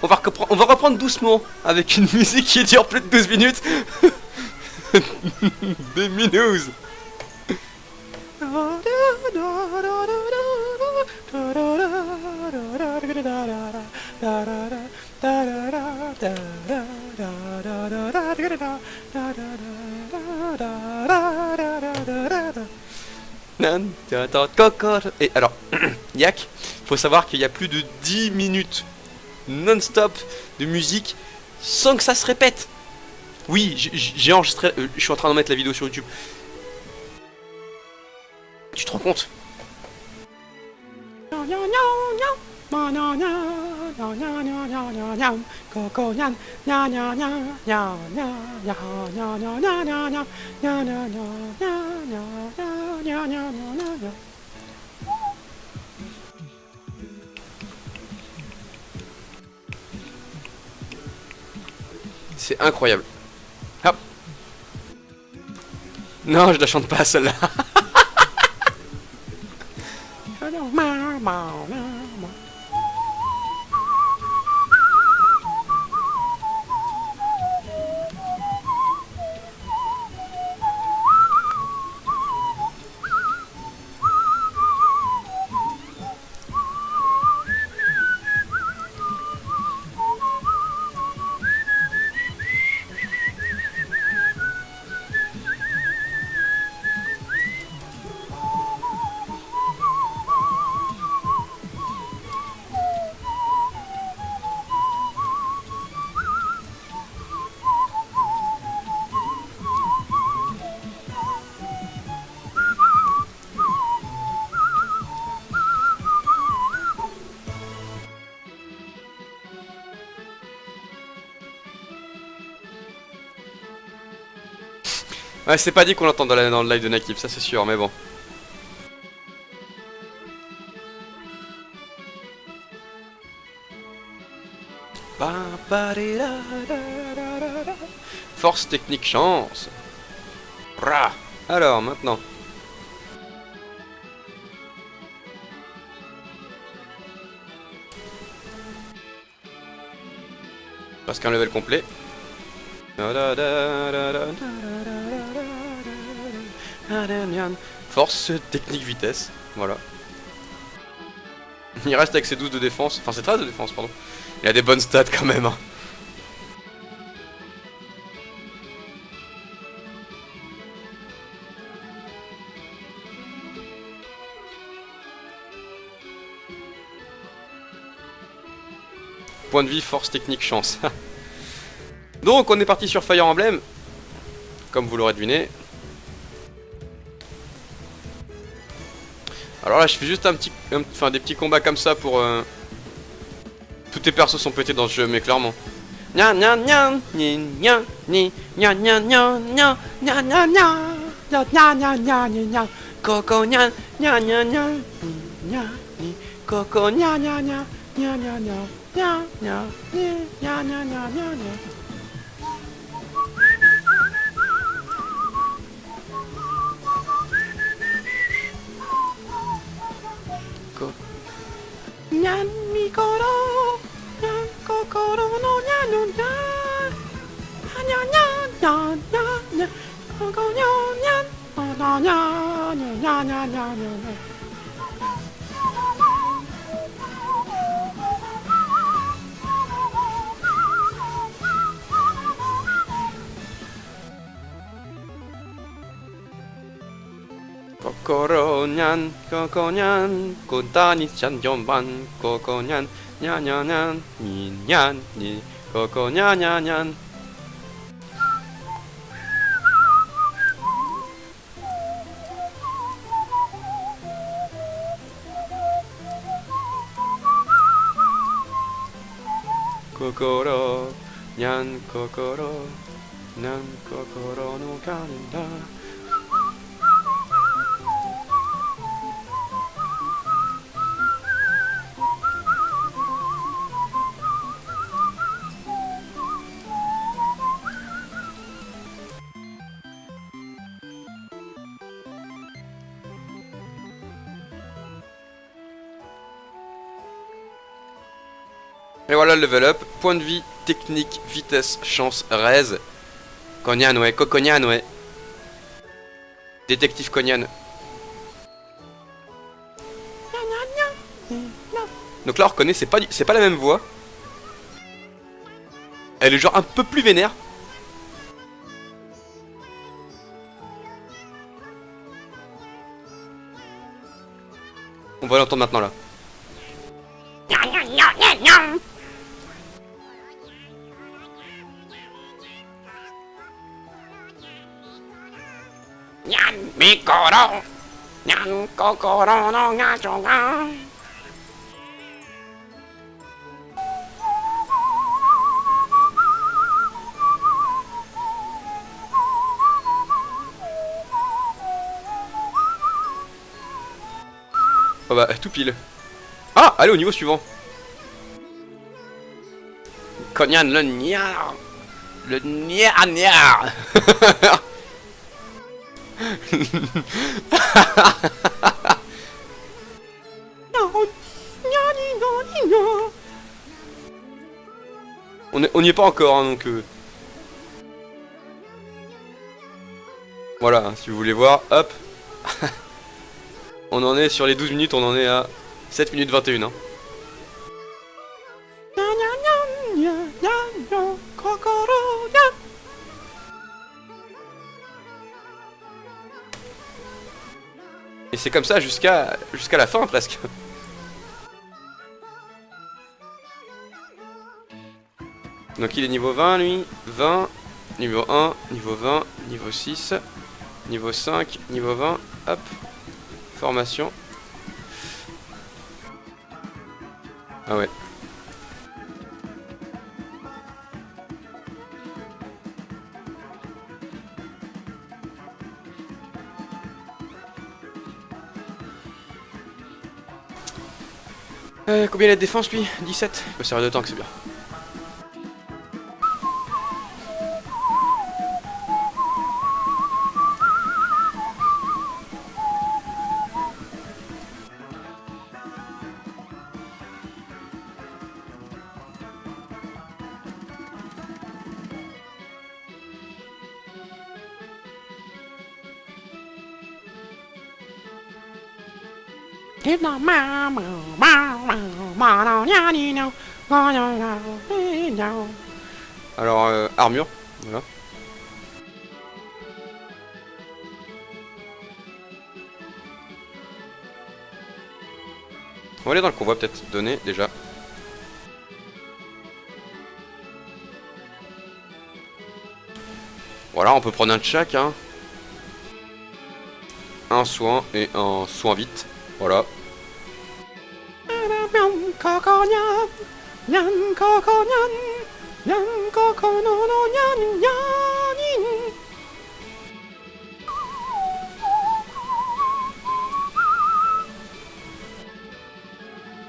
On va reprendre doucement avec une musique qui dure plus de 12 minutes. Des minous. Et alors, Yak, il faut savoir qu'il y a plus de 10 minutes non-stop de musique sans que ça se répète. Oui, j'ai enregistré, je suis en train de mettre la vidéo sur YouTube. Tu te rends compte? C'est incroyable. Hop. Non, je la chante pas celle-là. Ouais, c'est pas dit qu'on l'entende dans le live de Nakif, ça c'est sûr, mais bon. Force, technique, chance. Alors, maintenant. Parce qu'un level complet. Force, technique, vitesse. Voilà. Il reste avec ses 12 de défense. Enfin, c'est 13 de défense, pardon. Il a des bonnes stats quand même. Hein. Point de vie, force, technique, chance. Donc, on est parti sur Fire Emblem. Comme vous l'aurez deviné. Alors là, je fais juste des petits combats comme ça pour... Tous tes persos sont pétés dans ce jeu, mais clairement. Nya nya nya nya nya nya nya nya nya nya nya nya nya nya nya nya nya nya Coco nya nya nya nya nya Coco nya nya nya nya nya nya nya nya nya nya nya nya. Nyan mikoro, nyan kokoro no nyan no nyan, nyan nyan nyan nyan nyan, koko nyan nyan, nyan nyan nyan nyan nyan nyan. Kokonyan, kodani chan yomban, kokonyan, nyan nyan nyan, ni nyan ni, kokonyan nyan nyan. Kokoro, nyan kokoro no kanida. Et voilà le level up. Point de vie, technique, vitesse, chance, raise. Cognan, ouais. Cocognan, ouais. Détective Cognan. Donc là on reconnaît, c'est pas la même voix. Elle est genre un peu plus vénère. On va l'entendre maintenant là. Oh bah tout pile. Ah, allez au niveau suivant. Cognan le niard. Le niard niard. On n'y est pas encore hein, donc voilà, si vous voulez voir, hop. On en est sur les 12 minutes, on en est à 7 minutes 21 hein. Et c'est comme ça jusqu'à la fin presque. Donc il est niveau 20 lui, 20, niveau 1, niveau 20, niveau 6, niveau 5, niveau 20, hop, formation. Ah ouais. Combien il a de défense lui? 17. Il peut servir de tank, c'est bien. Alors, armure, voilà. On va aller dans le convoi peut-être, donner déjà. Voilà, on peut prendre un de chaque, hein. Un soin et un soin vite, voilà.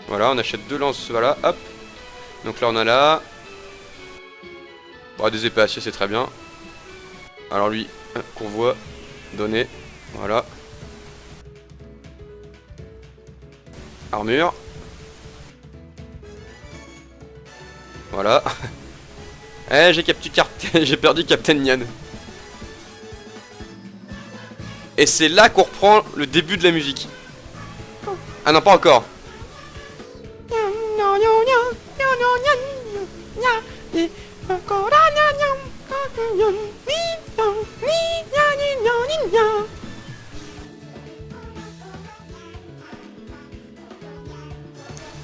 Voilà, on achète 2 lances, voilà, hop. Donc là on a là. Bon, des épées acier c'est très bien. Alors lui, convoi, donné, voilà. Armure. Voilà. Eh, j'ai perdu Captain Nyan. Et c'est là qu'on reprend le début de la musique. Ah non, pas encore.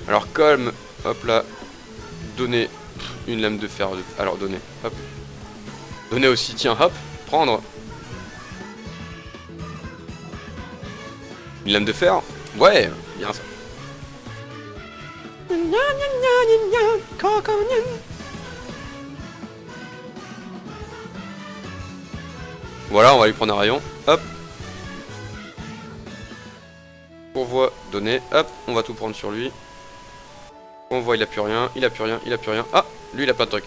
Alors calme, hop là. Donner une lame de fer. Alors donner, hop. Donner aussi, tiens, hop. Prendre. Une lame de fer. Ouais, bien ça. Voilà, on va lui prendre un rayon. Hop. Pourvoi, donner. Hop, on va tout prendre sur lui. On voit, il a plus rien, il a plus rien, il a plus rien. Ah, lui il a pas de truc.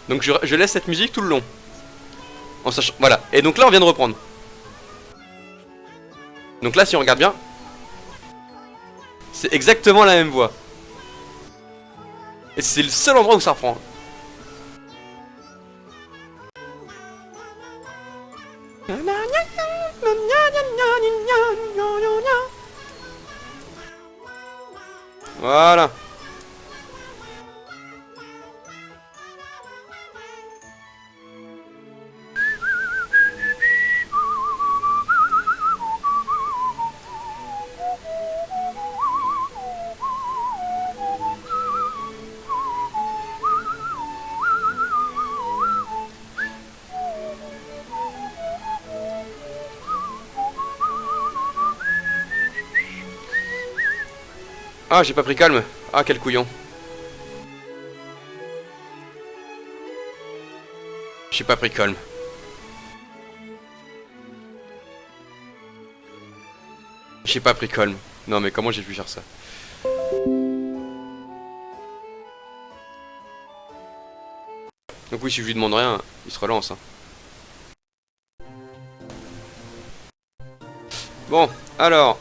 Donc je laisse cette musique tout le long. En sachant, voilà. Et donc là on vient de reprendre. Donc là, si on regarde bien, c'est exactement la même voie. Et c'est le seul endroit où ça reprend. Voilà. Ah, j'ai pas pris calme. Ah, quel couillon. J'ai pas pris calme. J'ai pas pris calme. Non mais comment j'ai pu faire ça? Donc oui, si je lui demande rien, il se relance. Hein. Bon, alors.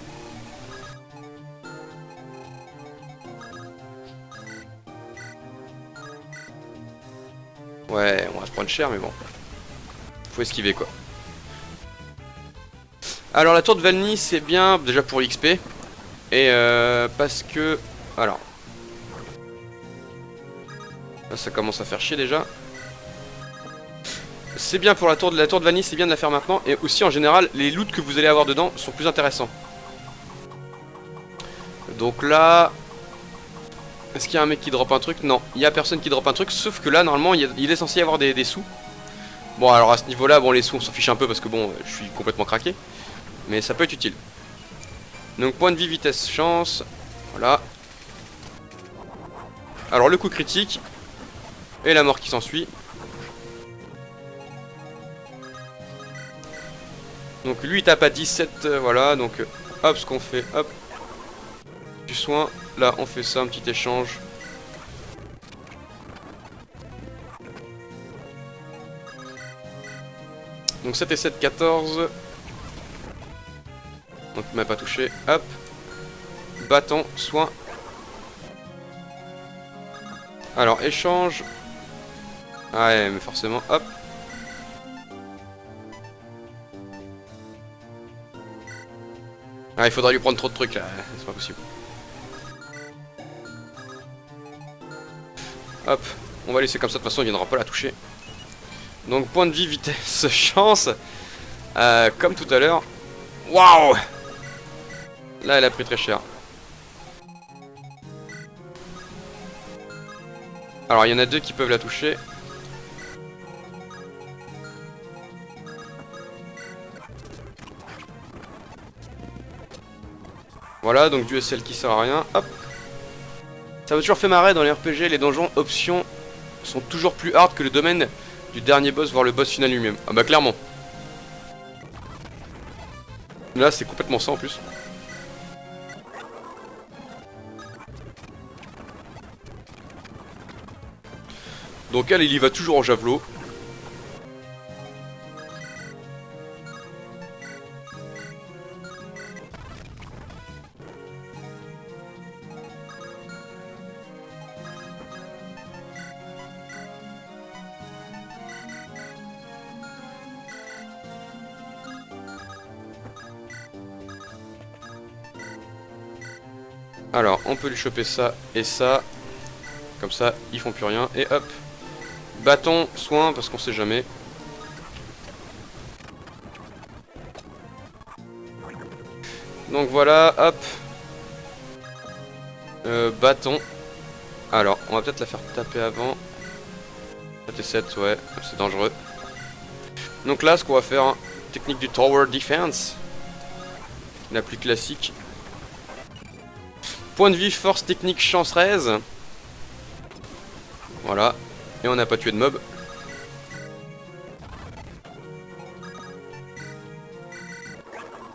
Ouais, on va se prendre cher, mais bon. Faut esquiver, quoi. Alors, la tour de Valny, c'est bien, déjà pour l'XP. Et parce que... Alors. Là, ça commence à faire chier, déjà. C'est bien pour la tour de Valny, c'est bien de la faire maintenant. Et aussi, en général, les loots que vous allez avoir dedans sont plus intéressants. Donc là... Est-ce qu'il y a un mec qui drop un truc? Non, il y a personne qui drop un truc, sauf que là, normalement, il est censé y avoir des sous. Bon, alors à ce niveau-là, bon, les sous, on s'en fiche un peu parce que bon, je suis complètement craqué. Mais ça peut être utile. Donc, point de vie, vitesse, chance. Voilà. Alors, le coup critique. Et la mort qui s'ensuit. Donc, lui, il tape à 17, voilà. Donc, hop, ce qu'on fait, hop. Du soin. Là, on fait ça, un petit échange. Donc 7 et 7, 14. Donc il m'a pas touché. Hop. Bâton, soin. Alors, échange. Ah ouais, mais forcément, hop. Ah, il faudra lui prendre trop de trucs là, c'est pas possible. Hop, on va laisser comme ça, de toute façon il viendra pas la toucher. Donc point de vie, vitesse, chance. Comme tout à l'heure. Waouh! Là elle a pris très cher. Alors il y en a deux qui peuvent la toucher. Voilà, donc du SL qui sert à rien. Hop. Ça m'a toujours fait marrer dans les RPG, les donjons options sont toujours plus hard que le domaine du dernier boss, voire le boss final lui-même. Ah bah clairement. Là c'est complètement ça en plus. Donc elle, il y va toujours en javelot. Alors, on peut lui choper ça et ça. Comme ça, ils font plus rien. Et hop. Bâton, soin, parce qu'on sait jamais. Donc voilà, hop. Bâton. Alors, on va peut-être la faire taper avant. 7 et 7, ouais, c'est dangereux. Donc là, ce qu'on va faire, hein, technique du Tower Defense. La plus classique. Point de vie, force, technique, chance, raise. Voilà. Et on n'a pas tué de mob.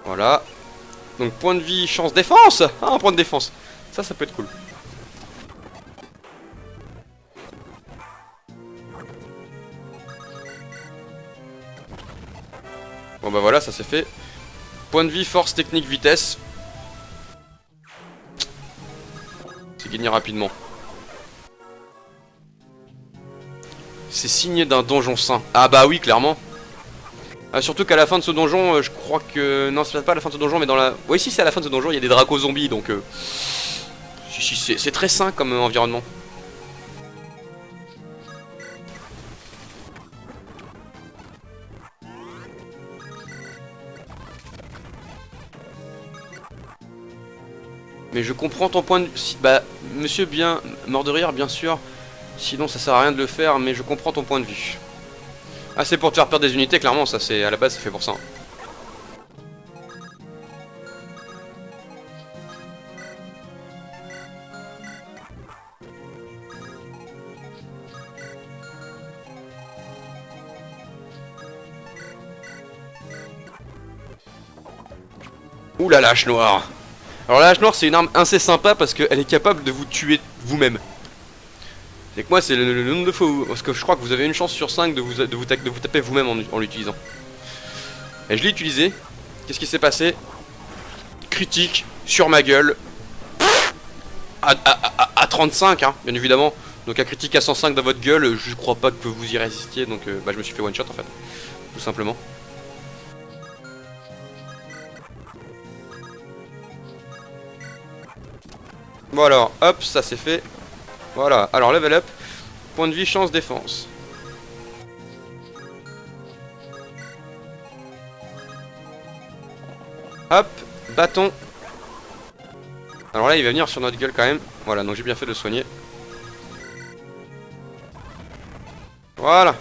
Voilà. Donc point de vie, chance, défense. Ah, un point de défense. Ça peut être cool. Bon bah voilà, ça c'est fait. Point de vie, force, technique, vitesse. C'est gagné rapidement. C'est signé d'un donjon saint. Ah bah oui, clairement. Ah, surtout qu'à la fin de ce donjon, je crois que... Non, c'est pas à la fin de ce donjon, mais dans la... Oui, si, c'est à la fin de ce donjon, il y a des dracos zombies, donc... C'est très sain comme environnement. Mais je comprends ton point de vue. Bah, monsieur bien... Mort de rire, bien sûr. Sinon, ça sert à rien de le faire, mais je comprends ton point de vue. Ah, c'est pour te faire perdre des unités, clairement, ça c'est... À la base, c'est fait pour ça. Ouh la hache noire. Alors la hache noire c'est une arme assez sympa parce qu'elle est capable de vous tuer vous-même. C'est que moi c'est le nombre de fois où... Parce que je crois que vous avez une chance sur 5 de vous taper vous-même en l'utilisant. Et je l'ai utilisé. Qu'est-ce qui s'est passé? Critique sur ma gueule. À 35 hein, bien évidemment. Donc un critique à 105 dans votre gueule, je crois pas que vous y résistiez. Donc bah, je me suis fait one shot en fait. Tout simplement. Bon alors, hop, ça c'est fait. Voilà, alors level up. Point de vie, chance, défense. Hop, bâton. Alors là il va venir sur notre gueule quand même. Voilà, donc j'ai bien fait de le soigner. Voilà.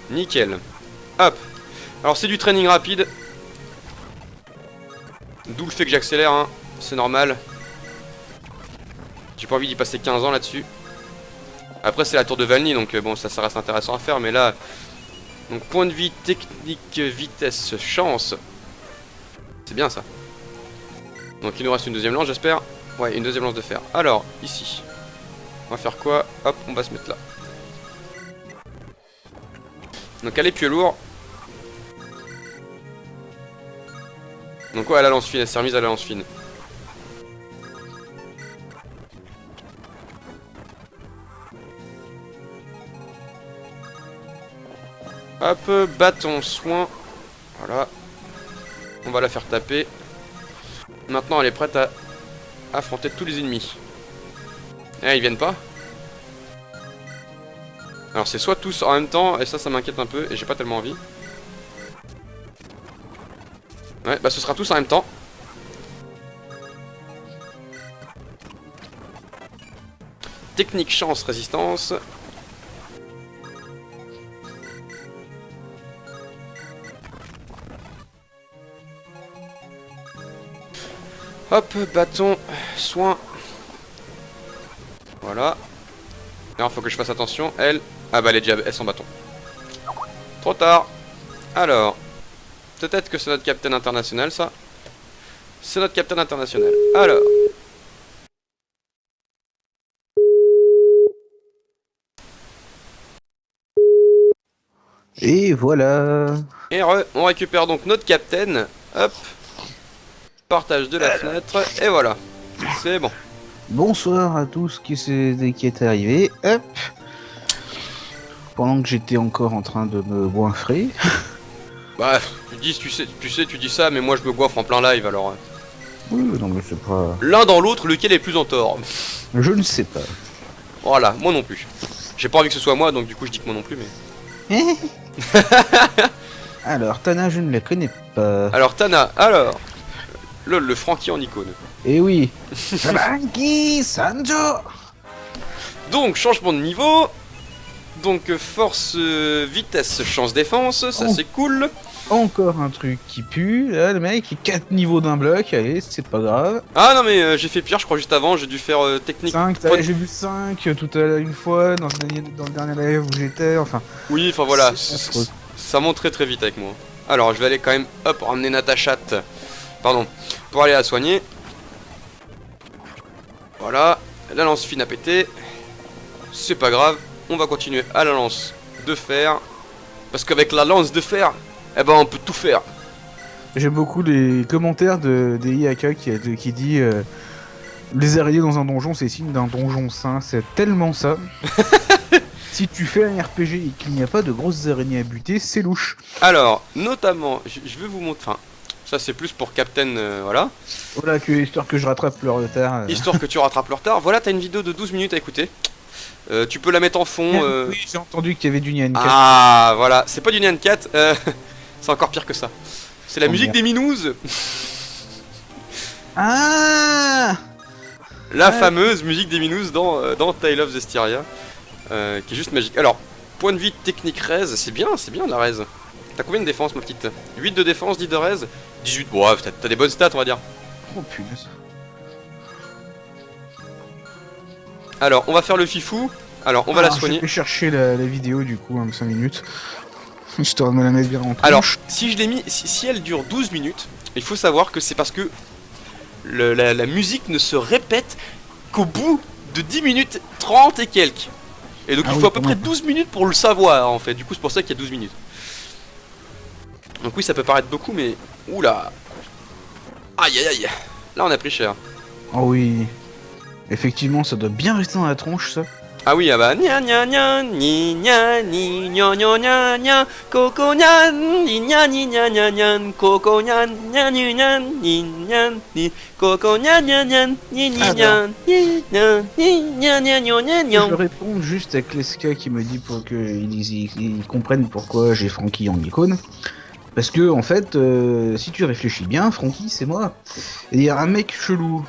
Nickel. Hop. Alors c'est du training rapide. D'où le fait que j'accélère, hein. C'est normal. J'ai pas envie d'y passer 15 ans là-dessus. Après c'est la tour de Valny, donc bon ça reste intéressant à faire, mais là... Donc point de vie, technique, vitesse, chance. C'est bien ça. Donc il nous reste une deuxième lance j'espère. Ouais, une deuxième lance de fer. Alors, ici. On va faire quoi? Hop, on va se mettre là. Donc elle est pieux lourd. Donc ouais, la lance fine, elle s'est remise à la lance fine. Hop, bâton, soin. Voilà. On va la faire taper. Maintenant, elle est prête à affronter tous les ennemis. Eh, ils viennent pas. Alors, c'est soit tous en même temps, et ça m'inquiète un peu, et j'ai pas tellement envie. Ouais, bah ce sera tous en même temps. Technique, chance, résistance. Hop, bâton, soin. Voilà. Alors, faut que je fasse attention. Elle... Ah bah, elle est déjà... Elle sans bâton. Trop tard. Alors... Peut-être que c'est notre capitaine international, ça. C'est notre capitaine international. Alors... Et voilà. Et on récupère donc notre capitaine. Hop. Partage de la fenêtre. Et voilà. C'est bon. Bonsoir à tous qui est arrivé. Hop. Pendant que j'étais encore en train de me goinfrer. Bah, tu dis ça, mais moi je me goinfre en plein live alors. Oui, non mais c'est pas... L'un dans l'autre, lequel est plus en tort? Je ne sais pas. Voilà, moi non plus. J'ai pas envie que ce soit moi, donc du coup je dis que moi non plus, mais... Alors, Tana, je ne la connais pas. Alors Tana, alors... LOL, le Frankie en icône. Eh oui. Frankie Sanjo. Donc, changement de niveau. Donc, force, vitesse, chance, défense, ça Oh. c'est cool. Encore un truc qui pue. Là, le mec, 4 niveaux d'un bloc. Allez, c'est pas grave. Ah non mais j'ai fait pire, je crois juste avant, j'ai dû faire technique... 5, j'ai vu 5 tout à l'heure une fois dans le dernier live où j'étais. Enfin, Oui, enfin voilà, c'est affreux. ça monte très très vite avec moi. Alors, je vais aller quand même, hop, ramener Natachat. Pardon, pour aller la soigner. Voilà, la lance fine à péter. C'est pas grave, on va continuer à la lance de fer. Parce qu'avec la lance de fer, Eh ben on peut tout faire. J'aime beaucoup les commentaires des IAK qui dit les araignées dans un donjon, c'est signe d'un donjon sain. C'est tellement ça. Si tu fais un RPG et qu'il n'y a pas de grosses araignées à buter, c'est louche. Alors, notamment, je vais vous montrer... Enfin, ça c'est plus pour Captain, voilà. Voilà, histoire que je rattrape le retard. Histoire que tu rattrapes le retard. Voilà, t'as une vidéo de 12 minutes à écouter. Tu peux la mettre en fond. Oui, j'ai entendu qu'il y avait du Nyan 4. Ah, voilà. C'est pas du Nyan 4. C'est encore pire que ça. C'est la Oh, musique merde. des Minous. Ah La Ouais. fameuse musique des Minous dans Tale of Zestiria. Qui est juste magique. Alors, point de vie technique raise, c'est bien la raise. T'as combien de défense, ma petite? 8 de défense, 10 de raise, 18. Ouais, t'as des bonnes stats, on va dire. Oh punaise. Alors, on va faire le fifou. Alors, on va la soigner. Je vais chercher la vidéo du coup, 5 minutes. Histoire de me la mettre bien en tronche. Alors, si je l'ai mis, si elle dure 12 minutes, il faut savoir que c'est parce que la musique ne se répète qu'au bout de 10 minutes 30 et quelques. Et donc Ah il oui, faut à peu quand près même. 12 minutes pour le savoir en fait. Du coup, c'est pour ça qu'il y a 12 minutes. Donc oui, ça peut paraître beaucoup, mais... Oula. Aïe aïe aïe. Là, on a pris cher. Oh oui. Effectivement, ça doit bien rester dans la tronche, ça. Ah oui, ah bah gna gna gna ni gna ni gna gna gna gna coco gna ni gna ni gna gna gna coco gna gna ni gna ni gna ni coco gna gna gna ni ni gna ni gna ni gna gna gna gna gna. Je réponds juste à Kleska qui me dit pour qu'ils comprennent pourquoi j'ai Frankie en icône. Parce que, en fait, si tu réfléchis bien, Frankie, c'est moi. Et il y a un mec chelou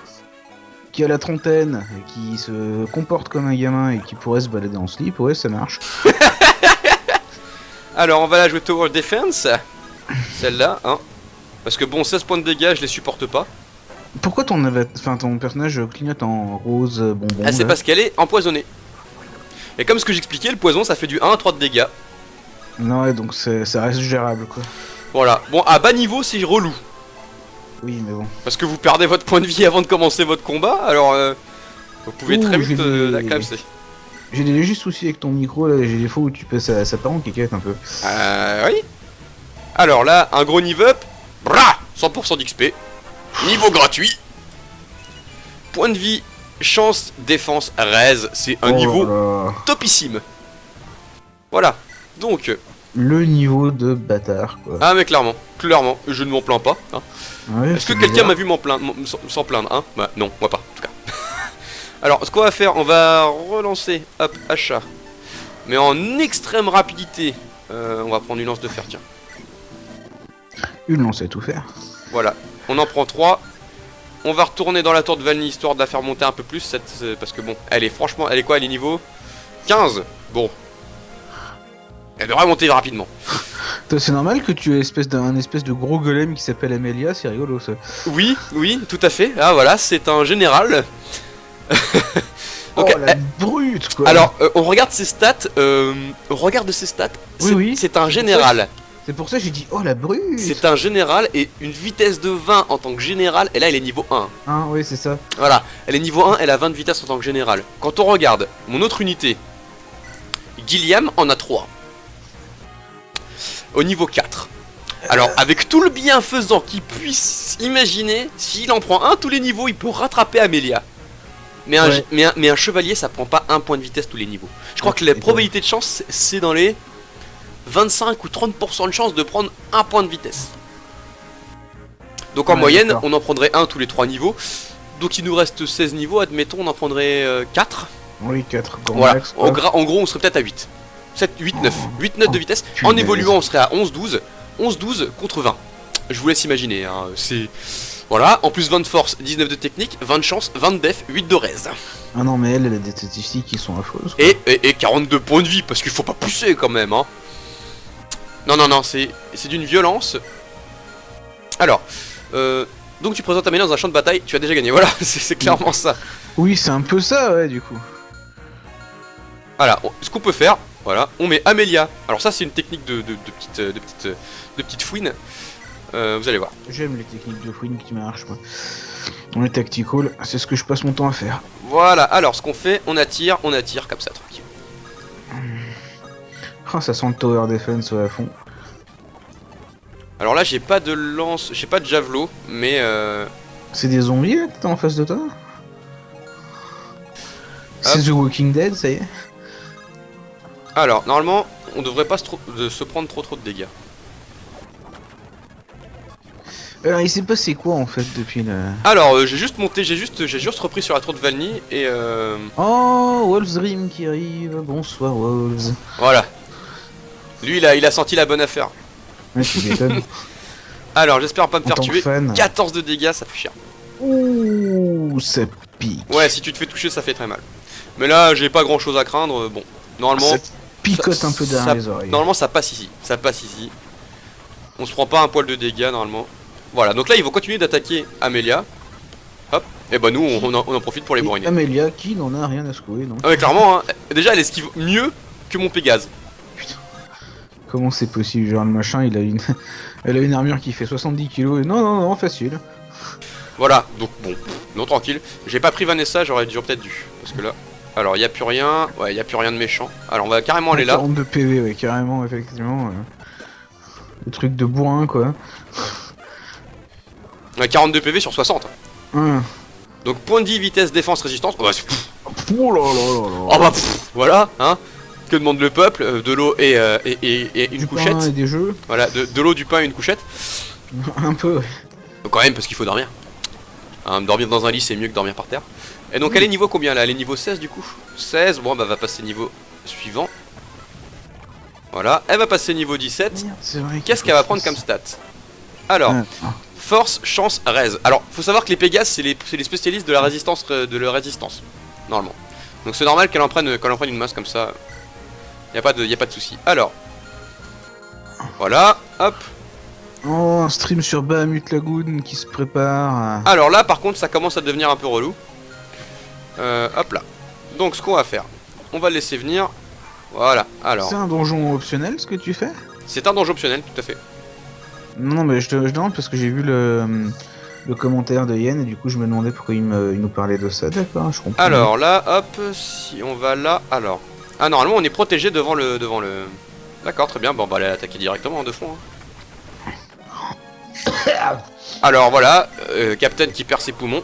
qui a la trentaine, et qui se comporte comme un gamin et qui pourrait se balader en slip, ouais, ça marche. Alors, on va la jouer Tower Defense. Celle-là, hein. Parce que bon, 16 points de dégâts, je les supporte pas. Pourquoi ton personnage clignote en rose bonbon Ah, c'est là parce qu'elle est empoisonnée. Et comme ce que j'expliquais, le poison, ça fait du 1 à 3 de dégâts. Non, ouais, donc ça reste gérable, quoi. Voilà. Bon, à bas niveau, c'est relou. Oui, mais bon. Parce que vous perdez votre point de vie avant de commencer votre combat, alors vous pouvez très Ouh, vite j'ai la des- clamser. J'ai des légers soucis avec ton micro, là, j'ai des fois où tu peux, ça part en kékette un peu. Oui. Alors là, un gros niveau up. Bra 100% d'XP. Niveau gratuit. Point de vie, chance, défense, raise. C'est un Oh niveau là là. topissime. Voilà. Donc, Le niveau de bâtard, quoi. ah mais clairement, je ne m'en plains pas. Hein. Ouais, Est-ce que c'est quelqu'un bizarre. m'a vu s'en plaindre, hein? Bah non, moi pas, en tout cas. Alors, ce qu'on va faire, on va relancer, hop, achat. Mais en extrême rapidité. On va prendre une lance de fer, tiens. Une lance à tout faire. Voilà, on en prend 3. On va retourner dans la tour de Vanille, histoire de la faire monter un peu plus, parce que bon, elle est franchement, elle est quoi, elle est niveau 15. Bon. Elle devrait monter rapidement. Toi, c'est normal que tu aies un espèce de gros golem qui s'appelle Amelia, c'est rigolo ça. Oui, oui, tout à fait. Ah voilà, c'est un général. Donc, oh la brute, quoi. alors, on regarde ses stats. On regarde ses stats. Oui, oui. C'est un général. C'est pour ça que j'ai dit oh la brute. C'est un général et une vitesse de 20 en tant que général. Et là, elle est niveau 1. Hein, oui, c'est ça. Voilà, elle est niveau 1, elle a 20 de vitesse en tant que général. Quand on regarde mon autre unité, Gilliam en a 3. Au niveau 4. Alors, avec tout le bienfaisant qu'il puisse imaginer, s'il en prend un tous les niveaux, il peut rattraper Amelia. Mais un, Ouais. mais un chevalier, ça prend pas un point de vitesse tous les niveaux. Je crois que la probabilité de chance, c'est dans les 25 ou 30% de chance de prendre un point de vitesse. Donc en Ouais, moyenne, d'accord. on en prendrait un tous les 3 niveaux. Donc il nous reste 16 niveaux, admettons, on en prendrait 4. Oui, 4 grand Voilà, max, quoi. en gros, on serait peut-être à 8. 7, 8, 9. 8, 9 de vitesse. En punaise. évoluant, on serait à 11, 12. 11, 12 contre 20. Je vous laisse imaginer, hein. C'est... Voilà, en plus 20 de force, 19 de technique, 20 de chance, 20 de def, 8 de raise. Ah non, mais elle a des statistiques qui sont affreuses. Et 42 points de vie, parce qu'il faut pas pousser quand même, hein. Non, c'est d'une violence. Alors, donc tu présentes Amélie dans un champ de bataille, tu as déjà gagné, voilà, c'est clairement ça. Oui, c'est un peu ça, ouais, du coup. Voilà, ce qu'on peut faire, voilà, on met Amélia. Alors ça c'est une technique de petite fouine. Vous allez voir. J'aime les techniques de fouine qui marchent, moi. Dans les tactical, c'est ce que je passe mon temps à faire. Voilà, alors ce qu'on fait, on attire comme ça, tranquille. Ah, ça sent le tower defense à fond. Alors là j'ai pas de lance, j'ai pas de javelot, mais C'est des zombies là que t'as en face de toi? C'est The Walking Dead, ça y est? alors normalement on devrait pas se prendre trop de dégâts. Alors il s'est passé quoi en fait depuis le... Alors j'ai juste monté, j'ai juste repris sur la tour de Valny et Oh, Wolfsrim qui arrive, bonsoir Wolves. voilà. Lui il a senti la bonne affaire. Ouais, tu m'étonnes. Alors j'espère pas me En faire tant que tuer. fan. 14 de dégâts, ça fait cher. Ouh, ça pique. Ouais, si tu te fais toucher, ça fait très mal. Mais là, j'ai pas grand chose à craindre. Bon, normalement. Ça picote un peu derrière les oreilles. Normalement, ça passe ici. Ça passe ici. On se prend pas un poil de dégâts normalement. Voilà, donc là, ils vont continuer d'attaquer Amelia. Hop. Et bah, nous, on en profite pour les Et bourriner. Amelia qui n'en a rien à secouer donc. Ah, ouais, clairement, hein. Déjà, elle esquive mieux que mon Pégase. Putain. Comment c'est possible? Genre le machin, il a une. Elle a une armure qui fait 70 kilos et non, facile. Voilà, donc bon, non, tranquille. J'ai pas pris Vanessa, j'aurais peut-être dû. Parce que là. Alors, y a plus rien. Ouais, y a plus rien de méchant. Alors, on va carrément aller là. 42 PV, ouais, carrément, effectivement. Le truc de bourrin, quoi. Ouais, 42 PV sur 60. Hein. Donc, point de vie, vitesse, défense, résistance. Oh, bah, Oh là là là là. oh bah, voilà, hein. Que demande le peuple? De l'eau et une Du couchette. pain et des jeux. Voilà, de l'eau, du pain et une couchette. Un peu, ouais. Donc, quand même, parce qu'il faut dormir. Hein, dormir dans un lit, c'est mieux que dormir par terre. Et donc, elle est niveau combien là? Elle est niveau 16 du coup. 16, bon, bah, va passer niveau suivant. Voilà, elle va passer niveau 17. Merde, c'est vrai. Qu'est-ce qu'elle va prendre comme stat? Alors, force, chance, raise. Alors, faut savoir que les Pégases, c'est les spécialistes de la résistance, normalement. Donc, c'est normal qu'elle en prenne une masse comme ça. Y a pas de souci. Alors, voilà, hop. Oh, un stream sur Bahamut Lagoon qui se prépare. Alors là, par contre, ça commence à devenir un peu relou. Hop là. Donc, ce qu'on va faire, on va le laisser venir. Voilà. Alors, C'est un donjon optionnel ce que tu fais? c'est un donjon optionnel, tout à fait. Non, mais je demande parce que j'ai vu le commentaire de Yen et du coup je me demandais pourquoi il nous parlait de ça. D'accord, je comprends. Alors là, hop, si on va là, alors. Ah, normalement, on est protégé devant le. D'accord, très bien. Bon, bah, aller attaquer directement de front. Hein. Alors voilà, Captain qui perd ses poumons.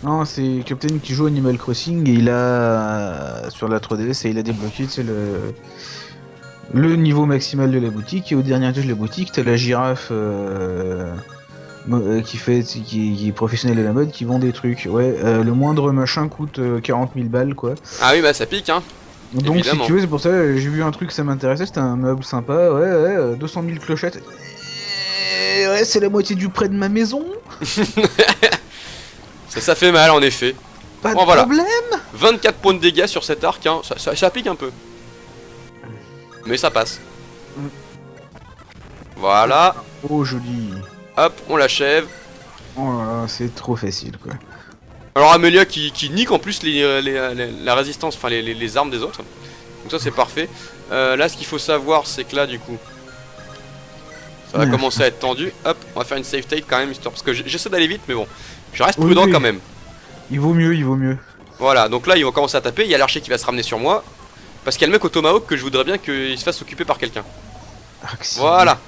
Non, c'est Captain qui joue Animal Crossing et il a sur la 3DS et il a débloqué le niveau maximal de la boutique et au dernier étage de la boutique t'as la girafe qui est professionnelle de la mode qui vend des trucs. Ouais, le moindre machin coûte 40 000 balles quoi. Ah oui, bah ça pique hein. Donc Évidemment. si tu veux, c'est pour ça j'ai vu un truc ça m'intéressait, c'était un meuble sympa, ouais, 200 000 clochettes. Et ouais, c'est la moitié du prêt de ma maison. Ça fait mal en effet. Pas Bon, de voilà. problème. 24 points de dégâts sur cet arc, hein. Ça pique un peu. Mais ça passe. Voilà. Oh joli. Hop, on l'achève. Oh là là, c'est trop facile quoi. Alors Amelia qui nique en plus la résistance, enfin les armes des autres. Donc ça c'est parfait. Là ce qu'il faut savoir c'est que là du coup ça va commencer à être tendu. Hop, on va faire une save take quand même histoire parce que j'essaie d'aller vite mais bon, je reste prudent Oui. quand même. Il vaut mieux. Voilà, donc là ils vont commencer à taper, il y a l'archer qui va se ramener sur moi. Parce qu'il y a le mec au tomahawk que je voudrais bien qu'il se fasse occuper par quelqu'un. Voilà.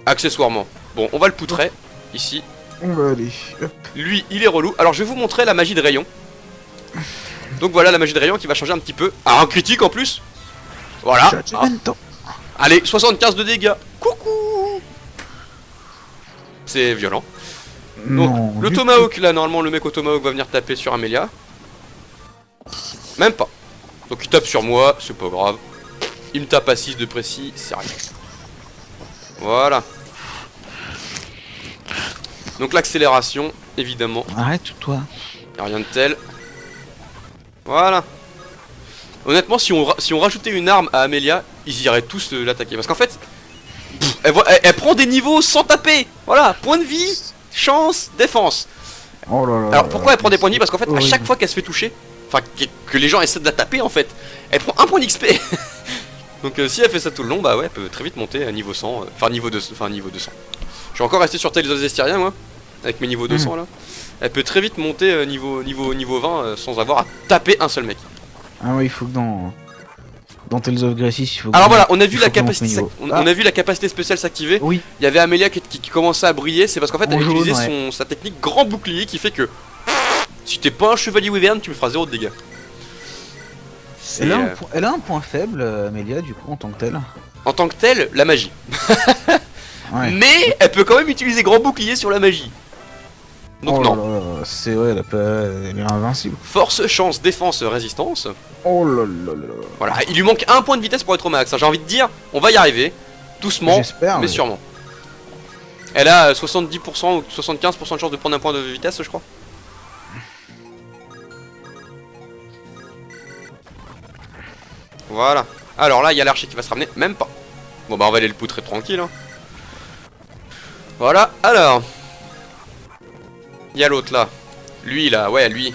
Accessoirement. Bon, on va le poutrer ici. On va aller. Hop. Lui, il est relou. Alors, je vais vous montrer la magie de rayon. Donc voilà la magie de rayon qui va changer un petit peu. Ah, un critique en plus. Voilà. Ah. Allez, 75 de dégâts. Coucou. C'est violent. Donc, Non, le tomahawk, là, normalement, le mec au tomahawk va venir taper sur Amelia. Même pas. Donc, il tape sur moi, c'est pas grave. Il me tape à 6 de précis, c'est rien. Voilà. Donc l'accélération, évidemment. Arrête-toi. Y'a rien de tel. Voilà. Honnêtement, si on rajoutait une arme à Amelia, ils iraient tous l'attaquer. Parce qu'en fait, elle prend des niveaux sans taper. Voilà, point de vie, chance, défense. Oh là là. Alors pourquoi elle prend des points de vie? Parce qu'en fait, à horrible. chaque fois qu'elle se fait toucher, enfin que les gens essaient de la taper en fait, elle prend un point d'XP. Donc si elle fait ça tout le long, bah ouais, elle peut très vite monter à niveau 100, enfin niveau 200. Je vais encore rester sur Tales of Zestiria moi, avec mes niveaux 200 là. Elle peut très vite monter niveau 20 sans avoir à taper un seul mec. Ah ouais, il faut que dans... Dans Tales of Gracie, il faut. Alors que- voilà, on a vu il la faut qu'on monte capacité, le niveau. on a vu la capacité spéciale s'activer. Oui. Il y avait Amelia qui commençait à briller, c'est parce qu'en fait En elle jaune, utilisait ouais. sa technique grand bouclier qui fait que si t'es pas un chevalier wyvern, tu me feras 0 de dégâts. C'est, Elle a un point faible, Amelia, du coup, en tant que telle. en tant que telle, la magie. Ouais. Mais elle peut quand même utiliser grand bouclier sur la magie. Donc Oh non. là là, c'est vrai, elle est invincible. Force, chance, défense, résistance. Oh là là là là. Voilà, il lui manque un point de vitesse pour être au max. Hein. J'ai envie de dire, on va y arriver. Doucement, J'espère. mais sûrement. Elle a 70% ou 75% de chance de prendre un point de vitesse, je crois. Voilà. Alors là, il y a l'archer qui va se ramener. Même pas. Bon bah on va aller le poutrer tranquille. Hein. Voilà, alors. Il y a l'autre là. Lui là, ouais, lui.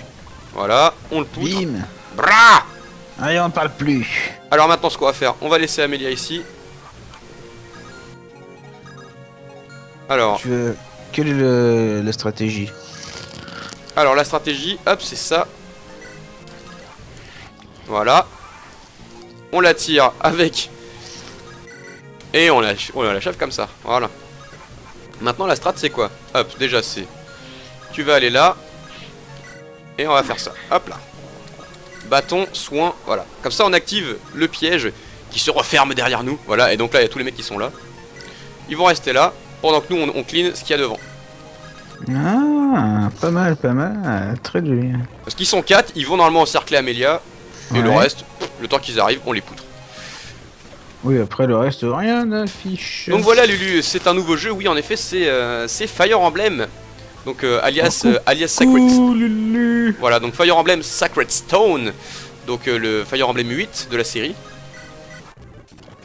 Voilà, on le poutre. Bim. Bra. Allez, on ne parle plus. Alors maintenant, ce qu'on va faire, on va laisser Amelia ici. Alors, Quelle est la stratégie? alors la stratégie, hop, c'est ça. Voilà. On la tire avec. Et on la chave comme ça. Voilà. Maintenant, la strat, c'est quoi? Hop, déjà, c'est. Tu vas aller là. Et on va faire ça. Hop là. Bâton, soin, voilà. Comme ça, on active le piège qui se referme derrière nous. Voilà, et donc là, il y a tous les mecs qui sont là. Ils vont rester là pendant que nous, on clean ce qu'il y a devant. Ah, pas mal, très joli. Parce qu'ils sont 4, ils vont normalement encercler Amelia. Et le Ouais. reste, le temps qu'ils arrivent, on les poutre. Oui, après le reste, rien n'affiche. Donc voilà Lulu, c'est un nouveau jeu, oui en effet c'est Fire Emblem. Donc alias Sacred. Lulu. Voilà, donc Fire Emblem Sacred Stone. Donc le Fire Emblem 8 de la série.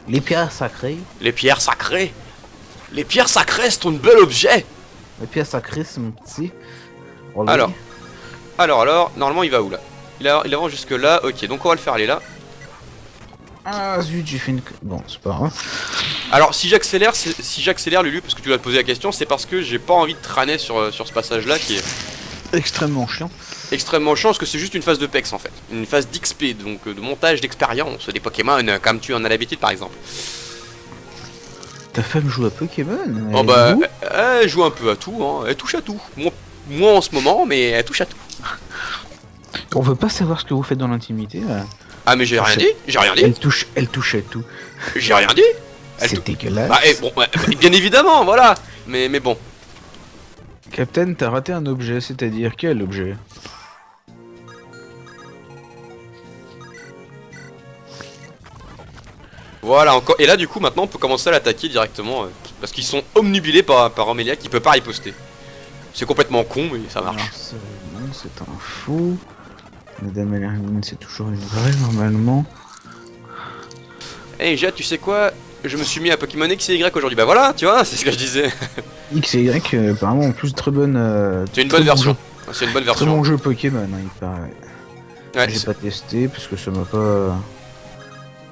Les pierres sacrées. Les pierres sacrées. Les pierres sacrées, c'est un bel objet. Les pierres sacrées, c'est mon petit. Alors, normalement il va où là? Il avance jusque là, ok, donc on va le faire aller là. Ah zut, j'ai fait une. Bon, c'est pas grave. Alors si j'accélère Lulu, parce que tu dois te poser la question, c'est parce que j'ai pas envie de traîner sur ce passage là qui est Extrêmement chiant. extrêmement chiant, parce que c'est juste une phase de PEX en fait. Une phase d'XP, donc de montage d'expérience des Pokémon, comme tu en as l'habitude par exemple. Ta femme joue à Pokémon? Oh Elle bah, joue elle joue un peu à tout, hein. Elle touche à tout. Moi en ce moment, mais elle touche à tout. On veut pas savoir ce que vous faites dans l'intimité. Ah mais j'ai rien dit, j'ai rien dit, Elle touche à tout. j'ai rien dit. Elle C'est dégueulasse. Bah, bon, bien évidemment, voilà. Mais bon. Captain, t'as raté un objet, c'est-à-dire quel objet? Voilà, encore. Et là, du coup, maintenant, on peut commencer à l'attaquer directement. Parce qu'ils sont omnubilés par Amelia qui peut pas riposter. C'est complètement con, mais ça marche. Alors, non, c'est un fou. Madame Alermine, c'est toujours une vraie, normalement. Hey, Jade, tu sais quoi? Je me suis mis à Pokémon X et Y aujourd'hui. Bah voilà, tu vois, c'est ce que je disais. X et Y, apparemment, en plus, très bonne. C'est une très bonne bon version. jeu. C'est une bonne Très version. bon jeu Pokémon, hein, il paraît. Ouais, J'ai c'est- pas testé, parce que ça m'a pas.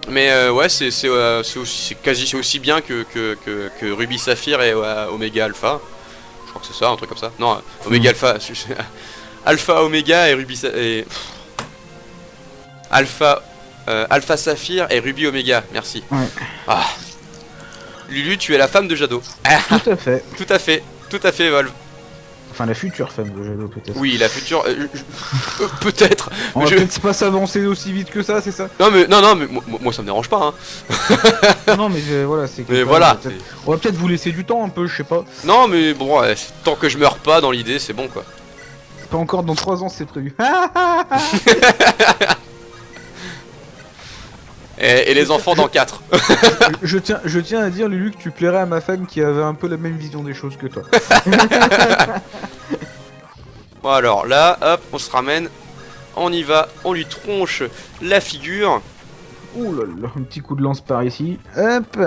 Mais ouais, c'est aussi bien que Ruby Saphir et Omega Alpha. Je crois que c'est ça, un truc comme ça. Non, Omega Alpha. Alpha Omega et Ruby et Alpha Alpha Saphir et Ruby Omega. Merci. Ouais. Ah. Lulu, tu es la femme de Jado. Tout à fait. Tout à fait, Volve. Enfin, la future femme de Jado, peut-être. Oui, la future. Peut-être. On va Je- peut-être pas s'avancer aussi vite que ça, c'est ça? Non mais moi ça me dérange pas. Hein. Non, mais voilà, c'est que. Mais voilà. On va peut-être vous laisser du temps un peu, je sais pas. Non mais bon, ouais, tant que je meurs pas dans l'idée, c'est bon quoi. Pas encore dans 3 ans, c'est prévu. Et les enfants dans 4. je tiens à dire, Lulu, que tu plairais à ma femme qui avait un peu la même vision des choses que toi. Bon alors là, hop, on se ramène. On y va, on lui tronche la figure. Ouh là là, un petit coup de lance par ici. Hop.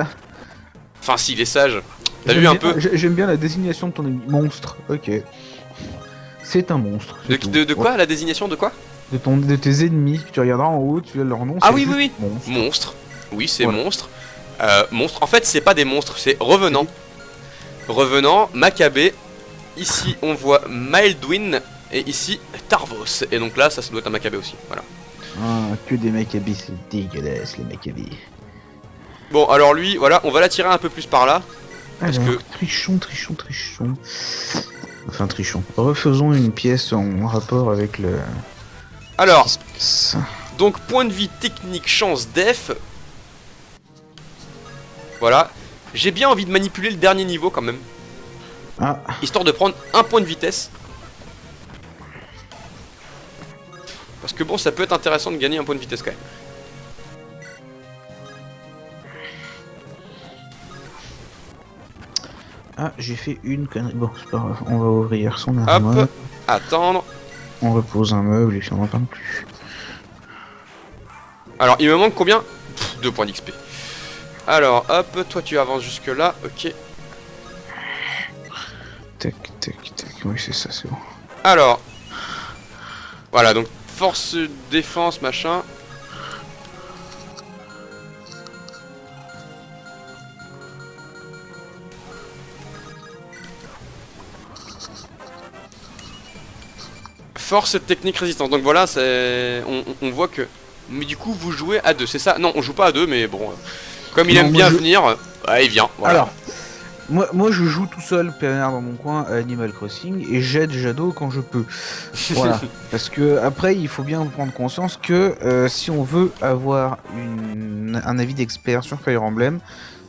Enfin s'il est sage. T'as J'aime vu un bien- peu J'aime bien la désignation de ton ami. Monstre, ok. C'est un monstre. c'est tout. de quoi? La désignation de quoi? De tes ennemis, que tu regarderas en haut, tu as leur nom. Ah c'est oui, juste oui, Monstre. Monstre. Oui, c'est Voilà. monstre. Monstre. En fait, c'est pas des monstres, c'est revenant. Revenant, Maccabée. Ici, on voit Mildwin. Et ici, Tarvos. Et donc là, ça doit être un Maccabée aussi. Voilà. Ah, que des macabées, c'est dégueulasse les macabées. Bon, alors lui, voilà, on va l'attirer un peu plus par là. Parce Alors, que- trichons. Enfin, trichons. Refaisons une pièce en rapport avec le... Alors, ce qui se passe. donc point de vie technique, chance, def. Voilà. J'ai bien envie de manipuler le dernier niveau quand même. Ah, Histoire de prendre un point de vitesse. Parce que bon, ça peut être intéressant de gagner un point de vitesse quand même. j'ai fait une connerie. Bon, c'est pas grave, on va ouvrir son Hop, armoire. attendre. On repose un meuble et puis on n'en parle plus. Alors, il me manque combien? 2 points d'XP. Alors, hop, toi tu avances jusque là, ok. Tac. Oui, c'est ça, c'est bon. Alors, voilà, donc force, défense, machin. Force, technique, résistance. Donc voilà, c'est, on voit que. Mais du coup, vous jouez à 2, c'est ça? Non, on joue pas à 2, mais bon. Comme il Non, aime moi, bien je- venir, il vient. Voilà. Alors, moi je joue tout seul, peinard dans mon coin, à Animal Crossing, et j'aide Jado quand je peux. Voilà. Parce que après, il faut bien prendre conscience que si on veut avoir un avis d'expert sur Fire Emblem,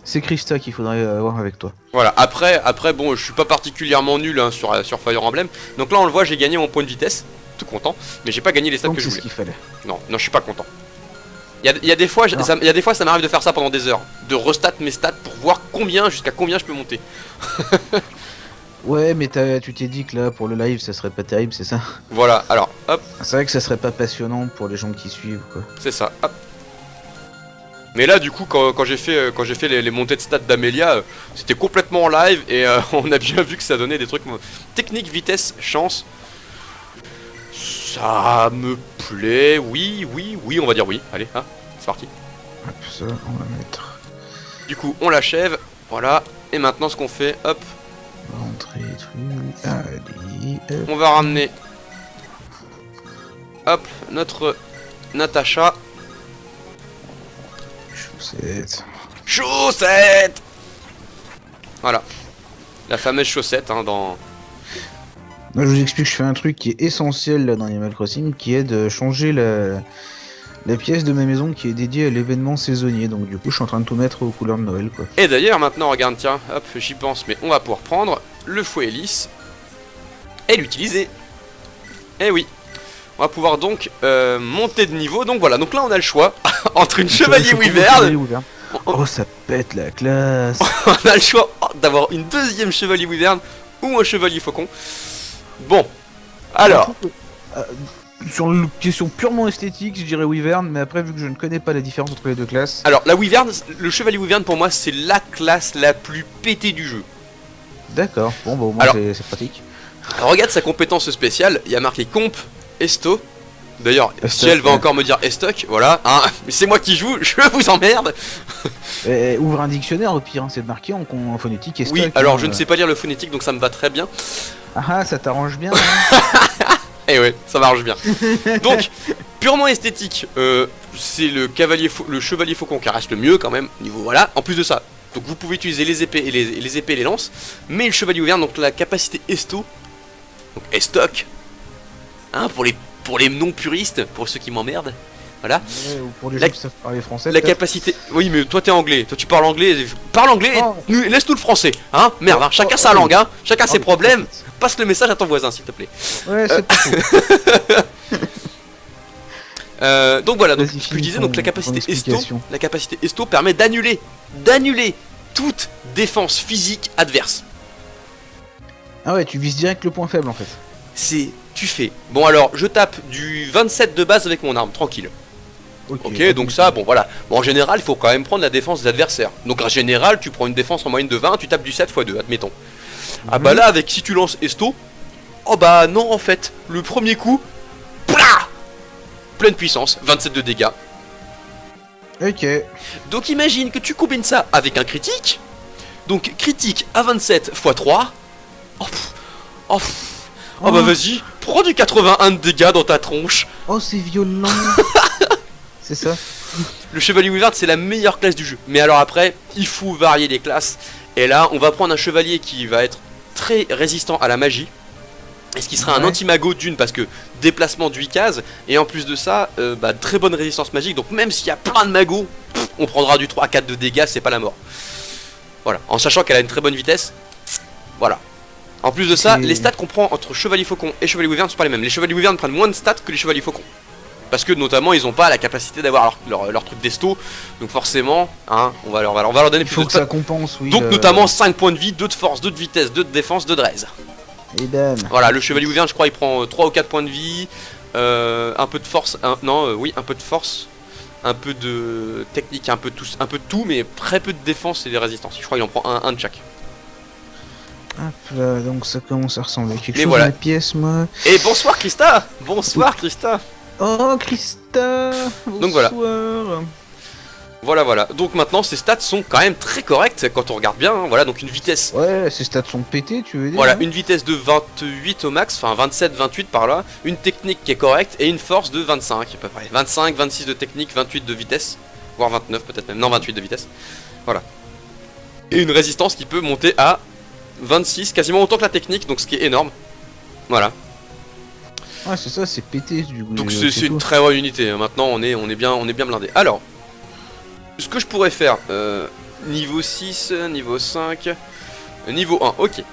c'est Krista qu'il faudrait avoir avec toi. Voilà, après, bon, je suis pas particulièrement nul hein, sur Fire Emblem. Donc là, on le voit, j'ai gagné mon point de vitesse. Tout content. Mais j'ai pas gagné les stats Donc que je c'est ce voulais. qu'il fallait. Non, je suis pas content. Il y a des fois, Alors. y a des fois, ça m'arrive de faire ça pendant des heures. De restat mes stats pour voir jusqu'à combien je peux monter. Ouais, mais tu t'es dit que là, pour le live, ça serait pas terrible, c'est ça? Voilà, alors, hop, C'est vrai que ça serait pas passionnant pour les gens qui suivent, quoi. c'est ça, hop. Mais là, du coup, quand j'ai fait les montées de stats d'Amelia, c'était complètement en live et on a bien vu que ça donnait des trucs. Technique, vitesse, chance. Ça me plaît, oui, on va dire oui. Allez, hein, c'est parti. Hop, ça, on va mettre... Du coup, on l'achève, voilà. Et maintenant, ce qu'on fait, hop, Rentrer, truc... Allez, hop. on va ramener, hop, notre Natacha. Chaussettes. Chaussette. Voilà. La fameuse chaussette, hein, dans... Moi, je vous explique, je fais un truc qui est essentiel là, dans Animal Crossing, qui est de changer la pièce de ma maison qui est dédiée à l'événement saisonnier. Donc du coup, je suis en train de tout mettre aux couleurs de Noël, quoi. Et d'ailleurs, maintenant, regarde, tiens, hop, j'y pense, mais on va pouvoir prendre le fouet lisse et l'utiliser. Eh oui. On va pouvoir donc monter de niveau. Donc voilà, donc là, on a le choix entre une chevalier wyvern. Oh, ça pète la classe. On a le choix d'avoir une deuxième chevalier wyvern ou un chevalier faucon. Bon, alors, Sur une question purement esthétique, je dirais Wyvern, mais après, vu que je ne connais pas la différence entre les deux classes... la wyvern, le chevalier wyvern pour moi, c'est la classe la plus pétée du jeu. D'accord, bon, bah au moins Alors- c'est pratique. Alors, regarde sa compétence spéciale, il y a marqué comp esto. D'ailleurs, Estoc, si elle va ouais. encore me dire estoc, voilà, hein, mais c'est moi qui joue, je vous emmerde. Ouvre un dictionnaire au pire, hein, c'est marqué en phonétique et Oui, stock, alors hein. je ne sais pas lire le phonétique, donc ça me va très bien. Ah, ça t'arrange bien, hein. Eh ouais, ça marche bien. Donc, purement esthétique, c'est le chevalier faucon qui reste le mieux quand même, niveau voilà. En plus de ça, donc vous pouvez utiliser les épées et les épées et les lances, mais le chevalier wyvern, donc la capacité esto, donc estoc, hein, pour les non puristes, pour ceux qui m'emmerdent, voilà. Ouais, ou pour les La- gens qui savent parler français. La peut-être. capacité. Oui, mais toi t'es anglais, toi tu parles anglais. Parle anglais et Oh. laisse-nous le français, hein. Merde, hein, chacun sa langue, hein. Chacun ses Oh, problèmes. Passe le message à ton voisin, s'il te plaît. Ouais, c'est pas faux. Donc voilà, donc Vas-y, ce que je finis disais, ton- donc ton explication. la capacité esto permet d'annuler toute défense physique adverse. Ah ouais, tu vises direct le point faible en fait. Tu fais. Bon alors, je tape du 27 de base avec mon arme, tranquille. Ok, donc ça, bon voilà. Bon, en général, il faut quand même prendre la défense des adversaires. Donc en général, tu prends une défense en moyenne de 20, tu tapes du 7 x 2, admettons. Ah bah là, avec si tu lances esto, oh bah non, en fait, le premier coup, plah, pleine puissance, 27 de dégâts. Ok. Donc imagine que tu combines ça avec un critique. Donc critique à 27 x 3. Oh, pff, oh, pff. Oh bah vas-y, prends du 81 de dégâts dans ta tronche. Oh, c'est violent. C'est ça. Le chevalier Wyvern c'est la meilleure classe du jeu. Mais alors après, il faut varier les classes. Et là, on va prendre un chevalier qui va être très résistant à la magie. Et ce qui sera un anti-mago d'une parce que déplacement de 8 cases. Et en plus de ça, très bonne résistance magique. Donc même s'il y a plein de magos, on prendra du 3-4 de dégâts, c'est pas la mort. Voilà, en sachant qu'elle a une très bonne vitesse. Voilà. En plus de ça, les stats qu'on prend entre Chevalier Faucon et Chevalier Wyvern sont pas les mêmes. Les Chevaliers Wyvern prennent moins de stats que les Chevaliers Faucon. Parce que notamment ils ont pas la capacité d'avoir leur truc d'esto. Donc forcément, hein, on va leur donner plus de stats. Ça compense, oui. Donc notamment 5 points de vie, 2 de force, 2 de vitesse, 2 de défense, 2 de raise. Et bam. Voilà, le Chevalier Wyvern je crois il prend 3 ou 4 points de vie, un peu de force, un peu de force, un peu de technique, un peu de tout, mais très peu de défense et des résistances. Je crois qu'il en prend un de chaque. Hop là, donc ça commence à ressembler à quelque chose voilà. dans la pièce, moi. Et bonsoir Christa. Bonsoir Christa. Oh Christa. Bonsoir. Donc voilà. Donc maintenant ces stats sont quand même très correctes quand on regarde bien, hein. Voilà, donc une vitesse. Ouais, ces stats sont pétés, tu veux dire. Voilà, une vitesse de 28 au max, enfin 27, 28 par là, une technique qui est correcte et une force de 25 à peu près. 25, 26 de technique, 28 de vitesse, voire 29 peut-être même, non 28 de vitesse. Voilà. Et une résistance qui peut monter à 26, quasiment autant que la technique, donc ce qui est énorme. Voilà. Ouais, c'est ça, c'est pété du coup. Donc c'est une très bonne unité. Maintenant on est bien blindé. Alors, ce que je pourrais faire, niveau 6, niveau 5, niveau 1, ok.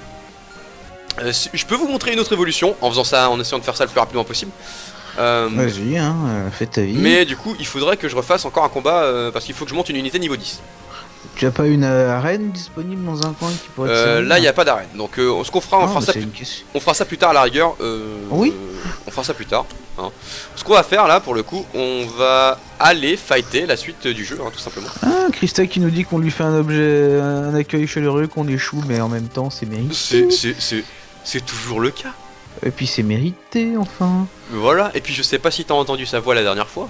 Je peux vous montrer une autre évolution en faisant ça, en essayant de faire ça le plus rapidement possible. Vas-y, hein, fais ta vie. Mais du coup, il faudrait que je refasse encore un combat parce qu'il faut que je monte une unité niveau 10. Tu as pas une arène disponible dans un coin qui pourrait te servir? Là, il n'y a pas d'arène. Donc, ce qu'on fera, on fera ça plus tard à la rigueur. Oui. On fera ça plus tard. Hein. Ce qu'on va faire là, pour le coup, on va aller fighter la suite du jeu, hein, tout simplement. Ah, Christa qui nous dit qu'on lui fait un accueil chaleureux, qu'on échoue, mais en même temps, c'est mérité. C'est toujours le cas. Et puis c'est mérité, enfin. Voilà. Et puis, je sais pas si t'as entendu sa voix la dernière fois.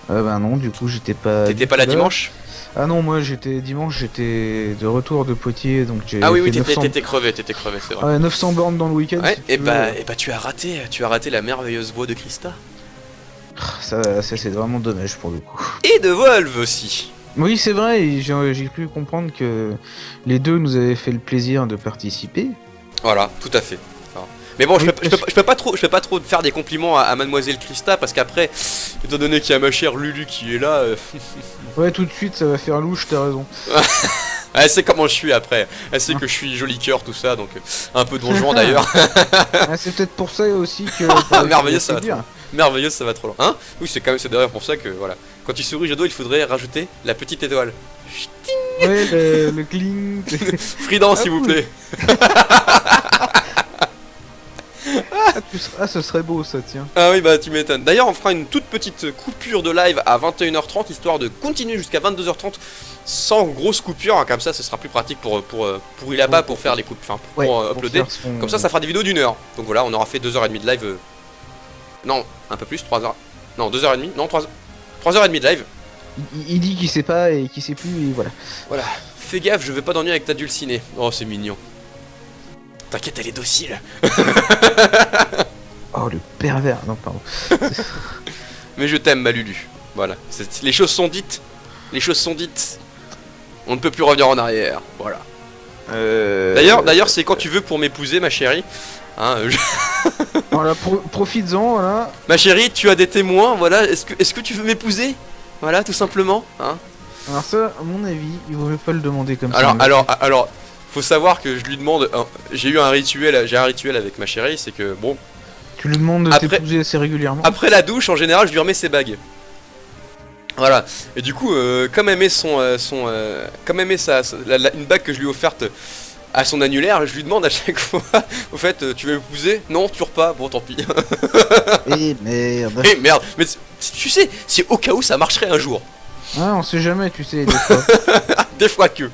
Bah non, du coup, j'étais pas. T'étais pas là dimanche? Ah non, moi dimanche, j'étais de retour de Poitiers, donc j'ai. Ah oui, t'étais crevé, c'est vrai. Ouais, 900 bornes dans le week-end. Ouais, si et bah tu as raté la merveilleuse voix de Christa. Ça c'est vraiment dommage pour le coup. Et de Wolf aussi. Oui, c'est vrai, j'ai pu comprendre que les deux nous avaient fait le plaisir de participer. Voilà, tout à fait. Mais bon, je peux pas trop faire des compliments à Mademoiselle Christa parce qu'après, étant donné qu'il y a ma chère Lulu qui est là. Ouais, tout de suite, ça va faire louche, t'as raison. Elle sait comment je suis après. Elle sait que je suis joli cœur, tout ça, donc un peu donjon d'ailleurs. Ah, c'est peut-être pour ça aussi que. Merveilleux, ça va trop loin. Merveilleux, ça va trop loin. Hein? Oui, c'est d'ailleurs pour ça que voilà. Quand tu souris Jado, il faudrait rajouter la petite étoile. Ouais, le cling. Frident, s'il vous plaît. Ah, ce serait beau ça, tiens. Ah oui, bah tu m'étonnes. D'ailleurs, on fera une toute petite coupure de live à 21h30 histoire de continuer jusqu'à 22h30 sans grosse coupure. Hein, comme ça, ce sera plus pratique pour là-bas pour faire les coupes, enfin pour uploader. Comme ça fera des vidéos d'1 heure. Donc voilà, on aura fait 2h30 de live. Non, un peu plus, 3h. Non, 2h30. Non, 3h30 de live. Il dit qu'il sait pas et qu'il sait plus, et voilà. Voilà. Fais gaffe, je vais pas dormir avec ta dulcinée. Oh, c'est mignon. T'inquiète, elle est docile. Oh, le pervers. Non, pardon. Mais je t'aime, ma Lulu. Voilà. Les choses sont dites. Les choses sont dites. On ne peut plus revenir en arrière. Voilà. D'ailleurs, c'est quand tu veux pour m'épouser, ma chérie. Hein, Voilà, profites-en, voilà. Ma chérie, tu as des témoins, voilà. Est-ce que tu veux m'épouser? Voilà, tout simplement. Hein. Alors ça, à mon avis, il vaut mieux pas le demander comme ça. Alors, faut savoir que je lui demande. J'ai un rituel avec ma chérie, c'est que bon. Tu lui demandes de t'épouser assez régulièrement. Après la douche, en général, je lui remets ses bagues. Voilà. Et du coup, comme elle met une bague que je lui ai offerte à son annulaire, je lui demande à chaque fois. Au fait, tu veux m'épouser? Non, toujours pas. Bon, tant pis. Eh merde. Eh merde. Mais tu sais, c'est au cas où ça marcherait un jour. Ah, on sait jamais, tu sais, des fois. Des fois que.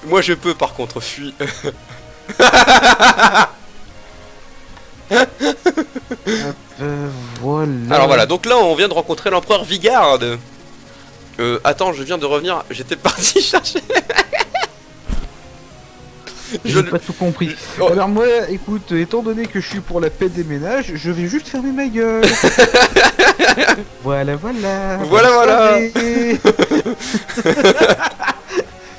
moi je peux par contre fuir. Voilà. Alors voilà, donc là on vient de rencontrer l'empereur Vigard. Attends, je viens de revenir, j'étais parti chercher. J'ai pas tout compris. Oh. Alors moi, écoute, étant donné que je suis pour la paix des ménages, je vais juste fermer ma gueule. Voilà, voilà. Voilà, voilà.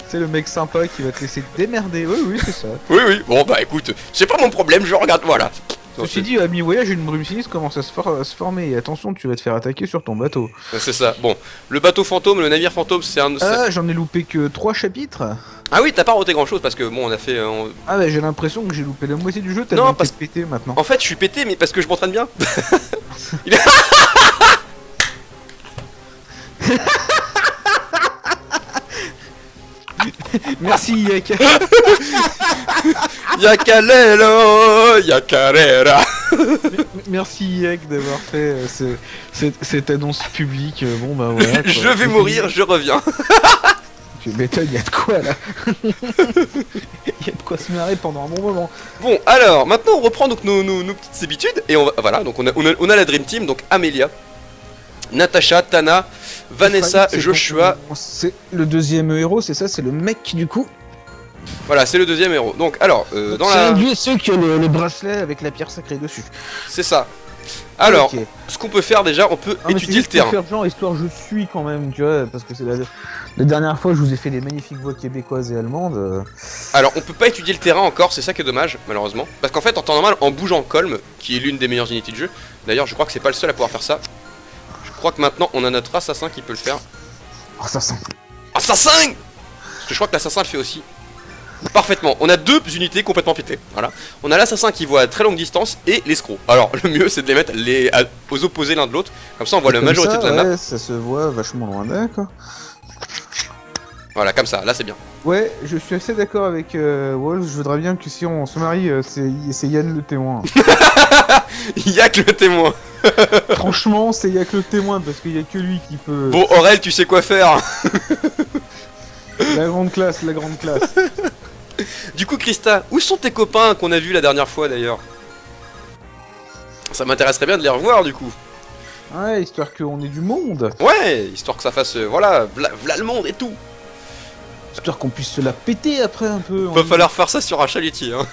C'est le mec sympa qui va te laisser te démerder. Oui, oui, c'est ça. Oui, bon bah écoute, c'est pas mon problème, je regarde, voilà. Ceci dit, à mi-voyage, une brume sinistre commence à se former. Et attention, tu vas te faire attaquer sur ton bateau. C'est ça, bon. Le bateau fantôme, le navire fantôme, c'est un... Ah, j'en ai loupé que 3 chapitres. Ah oui, t'as pas roté grand chose parce que bon, on a fait... Ah bah j'ai l'impression que j'ai loupé la moitié du jeu, Non, tellement parce- t'es pété maintenant. En fait, je suis pété, mais parce que je m'entraîne bien. Merci Yaka. Yakalelo, Yakarera. Merci Yak d'avoir fait cette annonce publique. Bon bah voilà. Quoi. Je vais mourir, je reviens. Tu m'étonnes, y'a de quoi là. Y'a de quoi se marrer pendant un bon moment. Bon, alors, maintenant on reprend donc nos petites habitudes. Et voilà, donc on a la Dream Team, donc Amelia, Natasha, Tana, Vanessa, C'est Joshua. C'est le deuxième héros, c'est ça, c'est le mec du coup. Voilà, c'est le deuxième héros. Donc, alors, dans la... C'est ceux qui ont le bracelet avec la pierre sacrée dessus. C'est ça. Alors, Ok. ce qu'on peut faire déjà, on peut Ah, mais c'est étudier le juste pour terrain. faire genre histoire je suis quand même, tu vois, parce que c'est la dernière fois je vous ai fait des magnifiques voix québécoises et allemandes. Alors, on peut pas étudier le terrain encore, c'est ça qui est dommage, malheureusement. Parce qu'en fait, en temps normal, en bougeant Colm, qui est l'une des meilleures unités de jeu, d'ailleurs, je crois que c'est pas le seul à pouvoir faire ça. Je crois que maintenant, on a notre assassin qui peut le faire. Oh ça sent. Assassin! Parce que je crois que l'assassin le fait aussi. Parfaitement, on a deux unités complètement pétées. Voilà. On a l'assassin qui voit à très longue distance et l'escroc. Alors, le mieux, c'est de les mettre aux opposés l'un de l'autre. Comme ça, on voit la Comme majorité ça, de la map. ouais, ça se voit vachement loin, d'accord. Voilà, comme ça, là, c'est bien. Ouais, je suis assez d'accord avec Wolf, je voudrais bien que si on se marie, c'est Yann le témoin. Il y a que le témoin. Franchement, c'est Yann le témoin, parce qu'il y a que lui qui peut... Bon, Aurel, tu sais quoi faire. La grande classe, la grande classe. Du coup, Krista, où sont tes copains qu'on a vus la dernière fois d'ailleurs? Ça m'intéresserait bien de les revoir du coup. Ouais, histoire qu'on ait du monde. Ouais, histoire que ça fasse, voilà, v'là le monde et tout. Histoire qu'on puisse se la péter après un peu. Va falloir faire ça sur un chalutier, hein.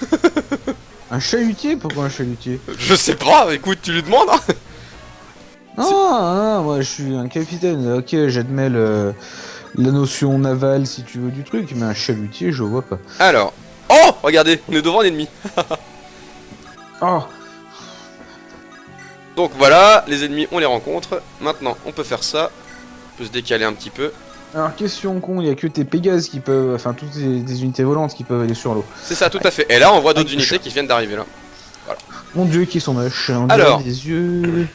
Un chalutier? Pourquoi un chalutier? Je sais pas, écoute, tu lui demandes, hein. Ah, moi je suis un capitaine. Ok, j'admets la notion navale si tu veux du truc, mais un chalutier, je vois pas. Alors, oh, regardez, on est devant un ennemi. Oh, Donc voilà, les ennemis, on les rencontre. Maintenant, on peut faire ça. On peut se décaler un petit peu. alors question con, il y a que tes Pégases qui peuvent, enfin toutes des unités volantes qui peuvent aller sur l'eau. C'est ça, tout à fait. Et là, on voit d'autres Avec le unités qui viennent d'arriver là. Mon dieu, qui sont moches. On Alors. dirait des yeux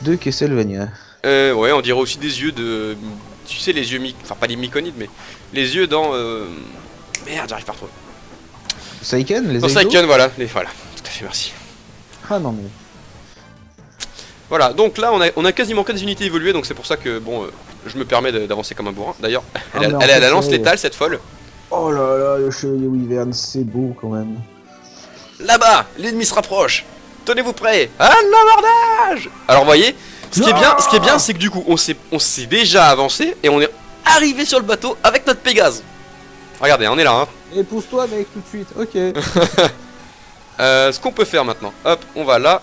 de Castlevania. Ouais, on dirait aussi des yeux de... Tu sais, les yeux enfin pas les myconides, mais les yeux dans... Merde, j'arrive pas à retrouver. Saiken, les Dans Aido. Saiken, voilà. Voilà, tout à fait, merci. Ah non mais... Voilà, donc là, on a quasiment que des unités évoluées, donc c'est pour ça que, bon, je me permets d'avancer comme un bourrin. D'ailleurs, elle mais en a la fait, lance ouais. létale, cette folle. Oh là là, le chevalier Wyvern, c'est beau quand même. Là-bas, l'ennemi se rapproche. Tenez-vous prêts. À l'abordage. Alors, vous voyez, ce qui est bien, c'est que du coup, on s'est déjà avancé et on est arrivé sur le bateau avec notre Pégase. Regardez, on est là, hein. Et pousse-toi mec, tout de suite, ok. Ce qu'on peut faire maintenant, hop, on va là.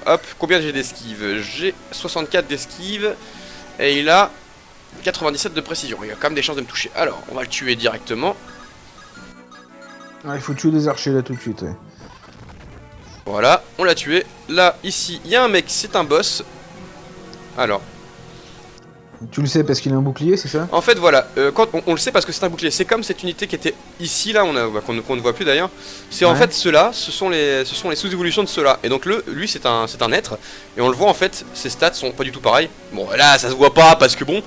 Hop, combien j'ai d'esquive? J'ai 64 d'esquive. Et il a 97 de précision. Il y a quand même des chances de me toucher. Alors, on va le tuer directement. Il faut tuer les archers là tout de suite, ouais. Voilà, on l'a tué. Là, ici, il y a un mec, c'est un boss. Alors, Tu le sais parce qu'il a un bouclier, c'est ça? en fait, voilà, quand on le sait parce que c'est un bouclier. C'est comme cette unité qui était ici, là, qu'on ne voit plus d'ailleurs. C'est en Ouais. fait ceux-là, ce sont les sous-évolutions de ceux-là. Et donc lui, c'est un être. Et on le voit en fait, ses stats sont pas du tout pareils. Bon, là, ça se voit pas parce que bon.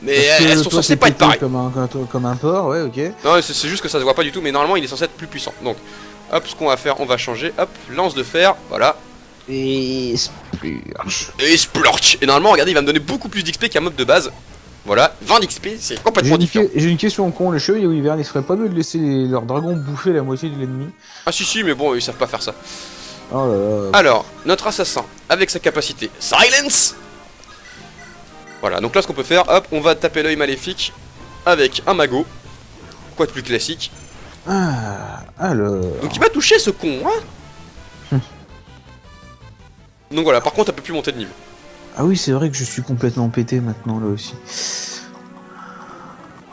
Mais Parce que elles sont toi, censées t'es pas être pété pareilles. comme un porc, ouais, ok. Non, c'est juste que ça se voit pas du tout. Mais normalement, il est censé être plus puissant. Donc, hop, ce qu'on va faire, on va changer. Hop, lance de fer, voilà. Et splurge. Et splorch. Et normalement, regardez, il va me donner beaucoup plus d'XP qu'un mob de base. Voilà, 20 d'XP, c'est complètement différent. J'ai une question con, les chevaliers Wyvern, il serait pas mieux de laisser leurs dragons bouffer la moitié de l'ennemi? Ah si, mais bon, ils savent pas faire ça. Oh là là. Alors, notre assassin, avec sa capacité Silence. Voilà, donc là ce qu'on peut faire, hop, on va taper l'œil maléfique avec un magot. Quoi de plus classique. Ah, alors... Donc il m'a touché ce con, hein. Donc voilà, par contre, elle peut plus monter de niveau. Ah oui, c'est vrai que je suis complètement pété maintenant, là aussi.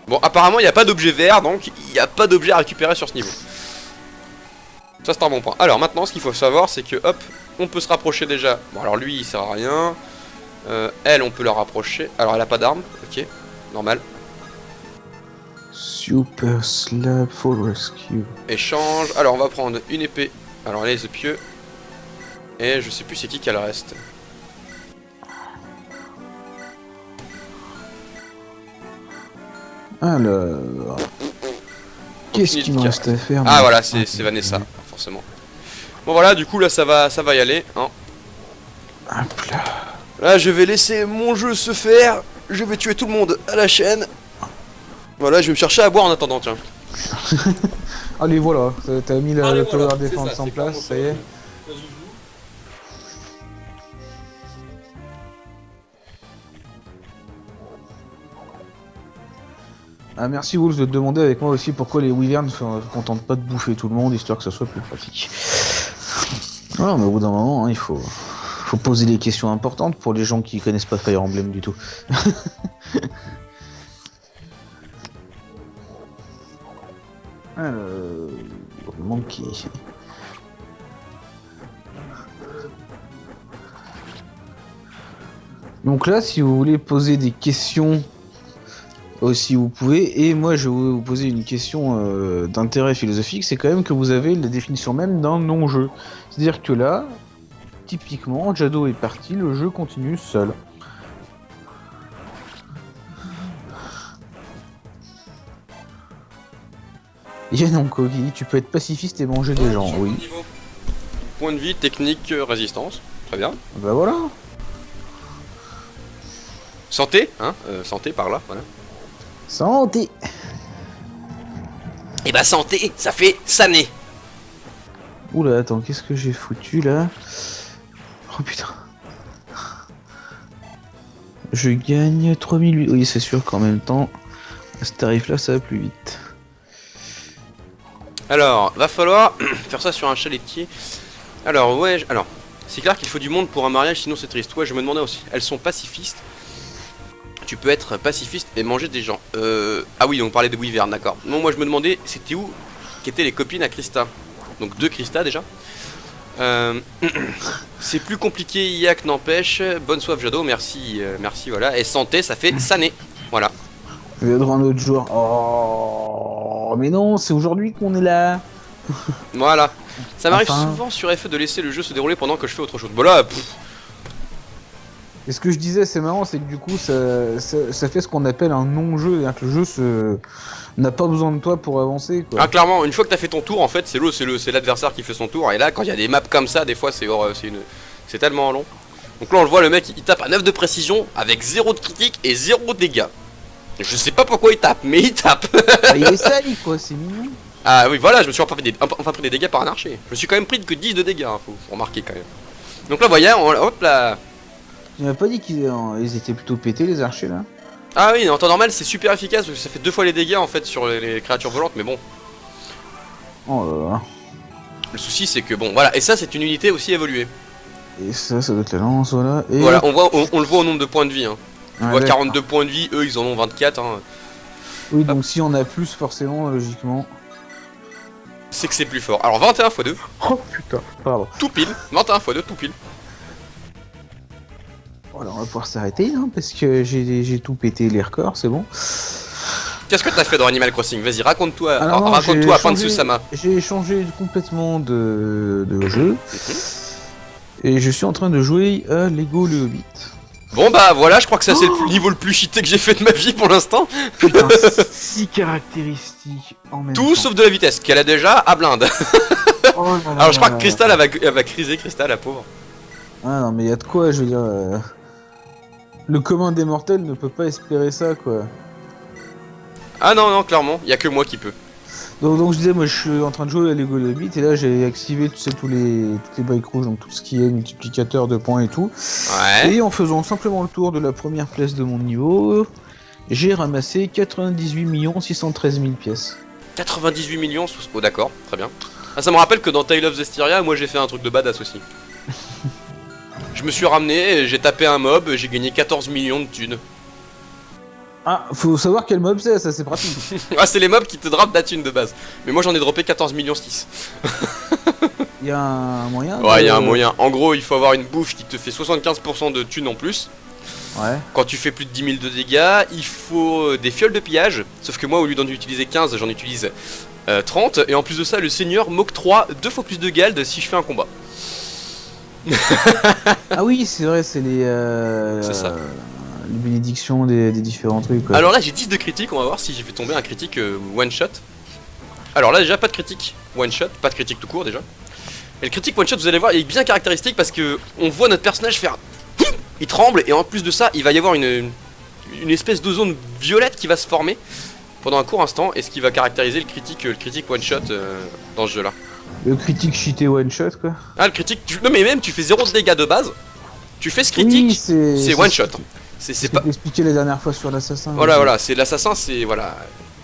Bon, apparemment, il n'y a pas d'objet vert, donc il n'y a pas d'objet à récupérer sur ce niveau. Ça, c'est un bon point. Alors, maintenant, ce qu'il faut savoir, c'est que, hop, on peut se rapprocher déjà. Bon, alors lui, il sert à rien. Elle, on peut la rapprocher. Alors, elle a pas d'arme, ok, normal. Super Slab for Rescue. Échange. Alors, on va prendre une épée. Alors, les pieux. Et je sais plus c'est qui le reste. Alors... Qu'est-ce qu'il me reste à faire? Ah voilà, c'est Vanessa, forcément. Bon voilà, du coup là ça va y aller. Hein. Hop là. Là je vais laisser mon jeu se faire. Je vais tuer tout le monde à la chaîne. Voilà, je vais me chercher à boire en attendant, tiens. Allez voilà, t'as mis la Allez, tower voilà, défense ça, en c'est place, ça y est. Ah merci Wolves de te demander avec moi aussi pourquoi les Wyverns ne se contentent pas de bouffer tout le monde, histoire que ça soit plus pratique. Voilà, mais au bout d'un moment, hein, il faut poser des questions importantes pour les gens qui connaissent pas Fire Emblem du tout. Alors... Je me demande qui... Donc là, si vous voulez poser des questions... aussi vous pouvez, et moi je vais vous poser une question d'intérêt philosophique, c'est quand même que vous avez la définition même d'un non-jeu. C'est-à-dire que là, typiquement, Jado est parti, le jeu continue seul. Yann Kogi, tu peux être pacifiste et manger des gens, oui. Point de vie, technique, résistance, très bien. Bah voilà. Santé, hein, santé par là, voilà. Santé. Et bah santé, ça fait sané. Oula, attends, qu'est-ce que j'ai foutu là? Oh putain. Je gagne 3008. Oui, c'est sûr qu'en même temps, à ce tarif-là, ça va plus vite. Alors, va falloir faire ça sur un chaletier. Alors, ouais, alors, c'est clair qu'il faut du monde pour un mariage, sinon c'est triste. Ouais, je me demandais aussi. Elles sont pacifistes. Tu peux être pacifiste et manger des gens. Ah oui, on parlait de Wyvern, d'accord. Non, moi je me demandais, c'était où qu'étaient les copines à Krista. Donc deux Krista déjà. C'est plus compliqué, Yak n'empêche. Bonne soif, Jado, merci, merci, voilà. Et santé, ça fait sané. Voilà. Je vais un autre jour. Oh, mais non, c'est aujourd'hui qu'on est là. Voilà. Ça m'arrive Enfin... souvent sur FE de laisser le jeu se dérouler pendant que je fais autre chose. Bon là, Et ce que je disais, c'est marrant, c'est que du coup, ça fait ce qu'on appelle un non-jeu. C'est-à-dire que le jeu n'a pas besoin de toi pour avancer, quoi. Ah, clairement, une fois que t'as fait ton tour, en fait, c'est l'adversaire qui fait son tour. Et là, quand il y a des maps comme ça, des fois, c'est tellement long. Donc là, on le voit, le mec, il tape à 9 de précision avec 0 de critique et 0 de dégâts. Je sais pas pourquoi il tape, mais il tape. Il essaye, quoi, c'est mignon. Ah oui, voilà, je me suis enfin pris des dégâts par un archer. Je me suis quand même pris que 10 de dégâts, hein, faut remarquer quand même. Donc là, voyez, hop là. Tu m'as pas dit qu'ils étaient plutôt pétés, les archers, là? Ah oui, en temps normal, c'est super efficace parce que ça fait 2 fois les dégâts en fait sur les créatures volantes, mais bon. Oh là là. Le souci, c'est que bon, voilà, et ça, c'est une unité aussi évoluée. Et ça doit être la lance, voilà. Et... Voilà, on le voit au nombre de points de vie. Hein. On voit ouais, 42 points de vie, eux, ils en ont 24. Hein. Oui, donc si on a plus, forcément, logiquement. C'est que c'est plus fort. Alors 21 x 2. Oh putain, pardon. Tout pile. 21 x 2, tout pile. Voilà, on va pouvoir s'arrêter, hein, parce que j'ai tout pété les records, c'est bon. Qu'est-ce que t'as fait dans Animal Crossing? Vas-y, raconte-toi. Alors non, Raconte-toi à Pantsu-sama. J'ai changé complètement de jeu. Et je suis en train de jouer à Lego le Hobbit. Bon bah voilà, je crois que ça c'est le niveau le plus cheaté que j'ai fait de ma vie pour l'instant. Putain, 6 caractéristiques en même temps. Tout sauf de la vitesse, qu'elle a déjà à blinde. Oh là là Alors je crois là que là. Crystal, elle va criser, Crystal, la pauvre. Ah non, mais y a de quoi, je veux dire... Le commun des mortels ne peut pas espérer ça, quoi. Ah non, non, clairement, y a que moi qui peux. Donc je disais, moi je suis en train de jouer à Lego le Hobbit, et là j'ai activé toutes les briques rouges, donc tout ce qui est multiplicateur de points et tout. Ouais. Et en faisant simplement le tour de la première place de mon niveau, j'ai ramassé 98 613 000 pièces. 98 millions. Oh d'accord, très bien. Ah, ça me rappelle que dans Tale of Zestiria, moi j'ai fait un truc de badass aussi. Je me suis ramené, j'ai tapé un mob, j'ai gagné 14 millions de thunes. Ah, faut savoir quel mob c'est, ça c'est pratique. Ah, c'est les mobs qui te droppent de la thune de base. Mais moi j'en ai droppé 14 millions 6. Il y a un moyen Ouais, il y a un moyen. En gros, il faut avoir une bouffe qui te fait 75% de thunes en plus. Ouais. Quand tu fais plus de 10 000 de dégâts, il faut des fioles de pillage. Sauf que moi, au lieu d'en utiliser 15, j'en utilise 30. Et en plus de ça, le seigneur m'octroie 2 fois plus de gald si je fais un combat. Ah oui, c'est vrai, c'est les... C'est ça. Les bénédictions des différents trucs. Quoi. Alors là, j'ai 10 de critique. On va voir si j'ai fait tomber un critique one shot. Alors là, déjà, pas de critique one shot. Pas de critique tout court déjà. Et le critique one shot, vous allez voir, il est bien caractéristique parce que on voit notre personnage faire... Il tremble et en plus de ça, il va y avoir une espèce de zone violette qui va se former pendant un court instant et ce qui va caractériser le critique one shot dans ce jeu là. Le critique cheaté one shot quoi. Ah le critique, non mais même tu fais 0 de dégâts de base, tu fais ce critique, oui, c'est one shot. C'est pas... expliqué la dernière fois sur l'assassin. Voilà, c'est l'assassin, c'est voilà.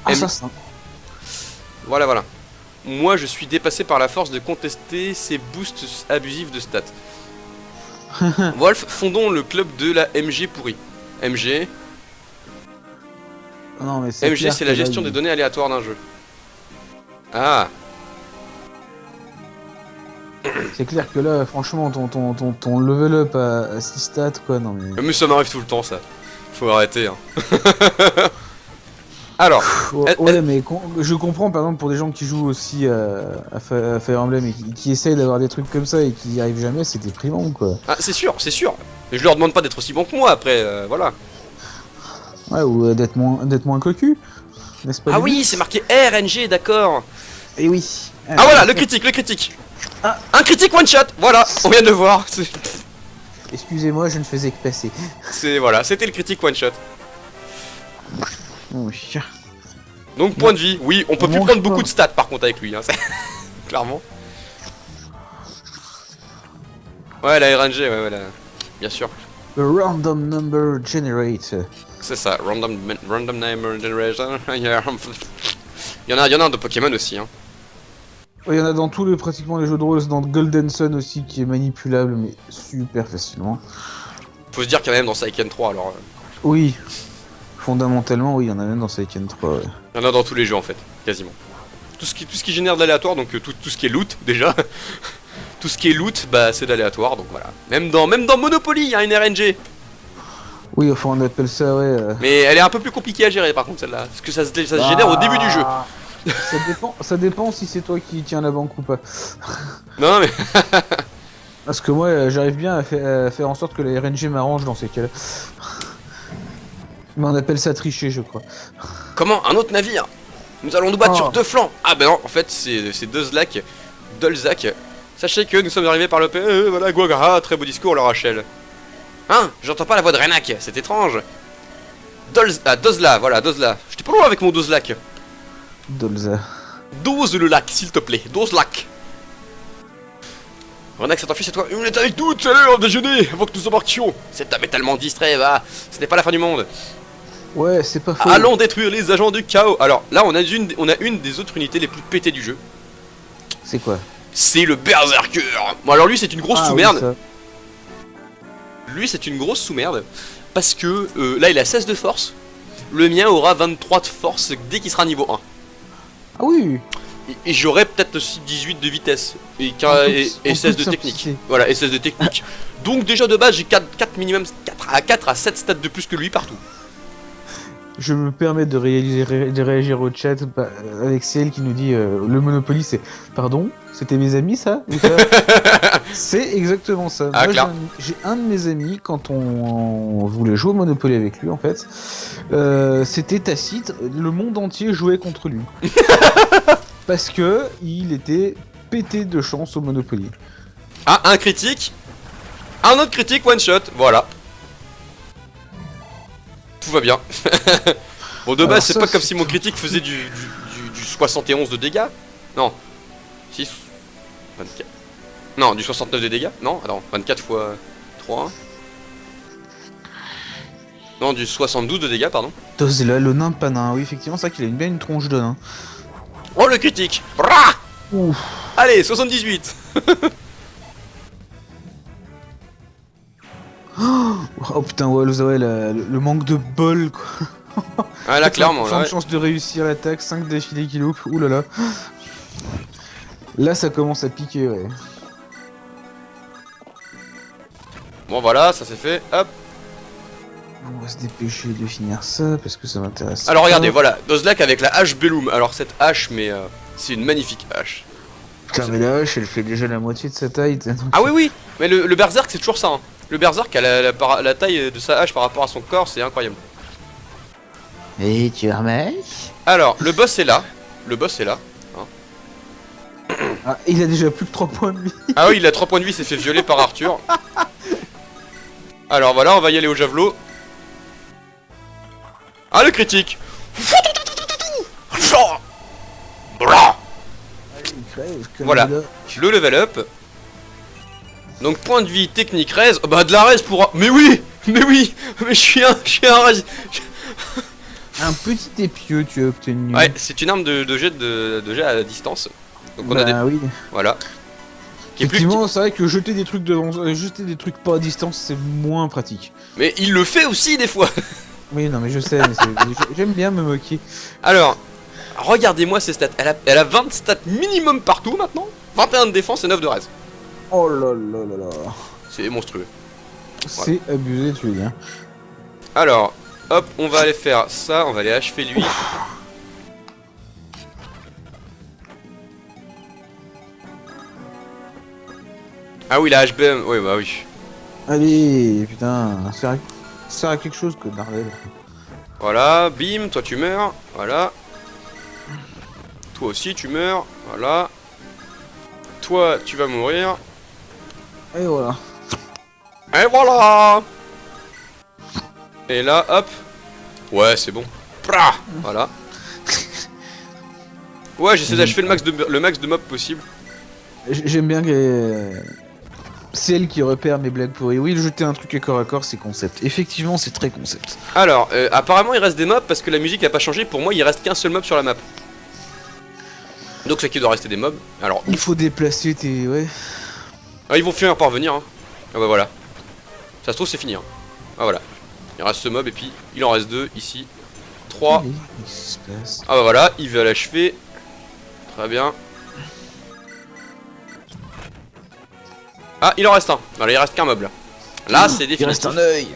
Assassin. Voilà. Moi je suis dépassé par la force de contester ces boosts abusifs de stats. Wolf, fondons le club de la MG pourrie. MG. Non, mais MG, c'est la gestion des données aléatoires d'un jeu. Ah. C'est clair que là, franchement, ton level up à 6 stats, quoi, non mais... Mais ça m'arrive tout le temps, ça. Faut arrêter, hein. Alors... ouais, mais je comprends, par exemple, pour des gens qui jouent aussi à Fire Emblem et qui essayent d'avoir des trucs comme ça et qui n'y arrivent jamais, c'est déprimant, quoi. Ah, c'est sûr. Mais je leur demande pas d'être aussi bon que moi, après, voilà. Ouais, ou d'être moins cocu, n'est-ce pas? Ah oui, c'est marqué RNG, d'accord. Et oui. Ah voilà, le critique. Ah. Un critique one shot, voilà, on vient de le voir. Excusez-moi, je ne faisais que passer. Voilà, c'était le critique one shot. Oui. Donc point de vie, oui, on peut plus prendre beaucoup de stats par contre avec lui, hein, clairement. Ouais, la RNG, ouais, bien sûr. The Random Number Generator. C'est ça, Random Number Generation. Il y en a de Pokémon aussi, hein. Il y en a dans pratiquement les jeux de rôle, dans Golden Sun aussi, qui est manipulable, mais super facilement. Faut se dire qu'il y en a même dans Saiken 3, alors... Oui. Fondamentalement, oui, il y en a même dans Saiken 3, ouais. Il y en a dans tous les jeux, en fait, quasiment. Tout ce qui génère de l'aléatoire, donc tout ce qui est loot, déjà. Tout ce qui est loot, bah, c'est d'aléatoire, donc voilà. Même dans Monopoly, il y a une RNG. Oui, enfin, on appelle ça, ouais... Mais elle est un peu plus compliquée à gérer, par contre, celle-là. Parce que ça se génère au début du jeu. Ça dépend si c'est toi qui tiens la banque ou pas. Non, mais... Parce que moi, j'arrive bien à faire en sorte que la RNG m'arrange dans ces cas-là. Mais on appelle ça tricher, je crois. Comment? Un autre navire? Nous allons nous battre sur 2 flancs. Ah ben non, en fait, c'est Dolzak. Sachez que nous sommes arrivés par le pays. Voilà, Guagra, très beau discours, leur Rachel. Hein? J'entends pas la voix de Renak, c'est étrange. Dozla, voilà, Dozla. J'étais pas loin avec mon Dozlak. Dolza. Dose le lac, s'il te plaît. Dozlak. Renak, c'est ton fils et toi. Il est avec nous tout à l'heure, déjeuner, avant que nous embarquions. Cet homme est tellement distrait, va. Ce n'est pas la fin du monde. Ouais, c'est pas faux. Allons détruire les agents du chaos. Alors là, on a une des autres unités les plus pétées du jeu. C'est quoi? C'est le Berserker. Bon, alors lui, c'est une grosse sous-merde. Oui, lui, c'est une grosse sous-merde. Parce que là, il a 16 de force. Le mien aura 23 de force dès qu'il sera niveau 1. Ah oui. Et j'aurai peut-être aussi 18 de vitesse. Et 16 de technique. Voilà, et 16 de technique. Donc déjà de base, j'ai 4 minimum 4 à 7 stats de plus que lui partout. Je me permets de réagir au chat avec CL qui nous dit le Monopoly c'est... Pardon? C'était mes amis ça? C'est exactement ça. Ah, moi j'ai un de mes amis, quand on voulait jouer au Monopoly avec lui en fait, c'était Tacite, le monde entier jouait contre lui. Parce que il était pété de chance au Monopoly. Ah, un critique. Un autre critique, one shot, voilà. Tout va bien. Bon, de base, c'est pas comme si mon critique faisait du 71 de dégâts. Non. 6. 24. Non, du 69 de dégâts. Non, attends, 24 fois 3. Non, du 72 de dégâts, pardon. Tozela, le nain pas nain. Oui, effectivement, c'est vrai qu'il a bien une tronche de nain. Oh le critique. Rah. Ouf. Allez, 78. Oh putain, ouais, le manque de bol, quoi. Ah là, clairement, là, de ouais. chance de réussir l'attaque, 5 défilés qui loupent, oulala. Là, ça commence à piquer, ouais. Bon voilà, ça c'est fait, hop. On va se dépêcher de finir ça, parce que ça m'intéresse. Alors regardez, pas. voilà, Nuzlocke avec la hache Bellum. Alors cette hache, mais c'est une magnifique hache. Putain, mais la hache, elle fait déjà la moitié de sa taille. Ah oui, oui, mais le berserk c'est toujours ça. Hein. Le berserk a la taille de sa hache par rapport à son corps, c'est incroyable. Et tu remets. Alors, le boss est là. Le boss est là. Ah, il a déjà plus que 3 points de vie. Ah oui, il a 3 points de vie, il s'est fait violer par Arthur. Alors voilà, on va y aller au javelot. Ah, le critique. Voilà, le level up. Donc point de vie, technique, raise. Oh, bah de la raise pour... Mais oui. Mais je suis un raise. Un petit épieu tu as obtenu. Ouais, c'est une arme de jet à distance. Donc on a des... oui. Voilà. Qui est plus Effectivement, c'est vrai que jeter des trucs jeter des trucs pas à distance, c'est moins pratique. Mais il le fait aussi des fois. Oui, non, mais je sais, mais j'aime bien me moquer. Alors, regardez-moi ses stats. Elle a 20 stats minimum partout maintenant. 21 de défense et 9 de raise. Oh là là là là. C'est monstrueux. C'est abusé, tu veux dire. Alors, hop, on va aller faire ça. On va aller achever lui. Ah oui, la HBM. Oui, bah oui. Allez, putain, sert à quelque chose que Darvel. Voilà, bim, toi tu meurs. Voilà. Toi aussi tu meurs. Voilà. Toi tu vas mourir. Et voilà. Et voilà. Et là, hop. Ouais, c'est bon. Prah, voilà. Ouais, j'essaie d'achever le max de mobs possible. J'aime bien que c'est elle qui repère mes blagues pourries. Oui, jeter un truc à corps, c'est concept. Effectivement, c'est très concept. Alors, apparemment il reste des mobs parce que la musique a pas changé. Pour moi, il reste qu'un seul mob sur la map. Donc c'est qu'il doit rester des mobs. Alors, Il faut déplacer tes... ouais. ah, ils vont finir par revenir. Hein. Ah bah voilà. Ça se trouve, c'est fini. Hein. Ah voilà. Il reste ce mob et puis il en reste 2 ici. 3. Qu'est-ce qui se passe ? Ah bah voilà, il va l'achever. Très bien. Ah, il en reste un. Non, là, il reste qu'un mob là. Là, c'est définitif. Il reste un œil.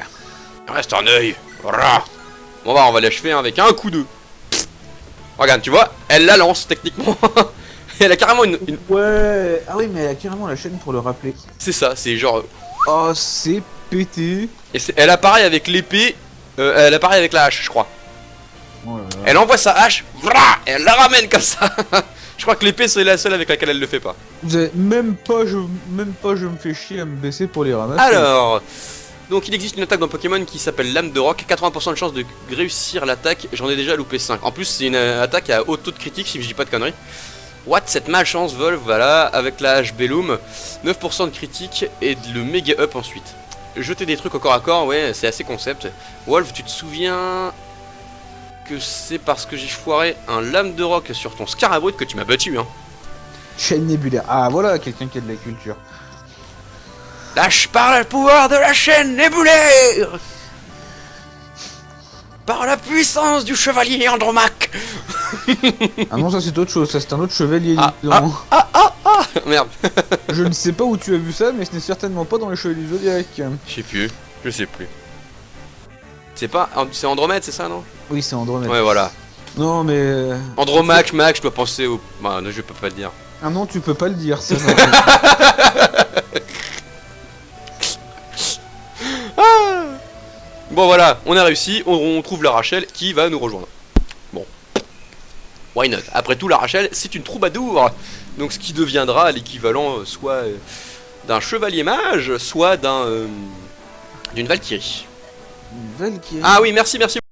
Il reste un œil. Voilà. Bon bah, on va l'achever avec un coup de... Regarde, tu vois, elle la lance techniquement. Elle a carrément une... Ouais. Ah oui, mais elle a carrément la chaîne pour le rappeler. C'est ça, c'est genre... Oh, c'est pété. Et elle apparaît avec l'épée. Elle apparaît avec la hache, je crois. Oh là là. Elle envoie sa hache. Vrah, et elle la ramène comme ça. Je crois que l'épée c'est la seule avec laquelle elle le fait pas. Vous avez même pas, je me fais chier à me baisser pour les ramasser. Alors, donc il existe une attaque dans Pokémon qui s'appelle Lame de Roc. 80% de chance de réussir l'attaque. J'en ai déjà loupé 5. En plus, c'est une attaque à haut taux de critique si je dis pas de conneries. What, cette malchance vole, voilà, avec la hache Bellum. 9% de critique et le méga up ensuite. Jeter des trucs au corps à corps, ouais, c'est assez concept. Wolf, tu te souviens que c'est parce que j'ai foiré un Lame de Roc sur ton Scarabrute que tu m'as battu, hein. Chaîne nébulaire. Ah, voilà quelqu'un qui a de la culture. Lâche par le pouvoir de la chaîne nébulaire, par la puissance du chevalier Andromaque. Ah non, ça c'est autre chose, ça c'est un autre chevalier. Ah, non. Merde. Je ne sais pas où tu as vu ça, mais ce n'est certainement pas dans les chevaliers du Zodiac. Je sais plus. C'est pas... C'est Andromède, c'est ça, non? Oui, c'est Andromède. Ouais, voilà. Non, mais... Andromaque, Mac, je dois penser au... Bah, non, je peux pas le dire. Ah non, tu peux pas le dire, ça. Bon, voilà, on a réussi, on trouve la Rachel qui va nous rejoindre. Bon. Why not? Après tout, la Rachel, c'est une troubadour. Donc, ce qui deviendra l'équivalent soit d'un chevalier mage, soit d'une Valkyrie. Valkyrie. Ah oui, merci.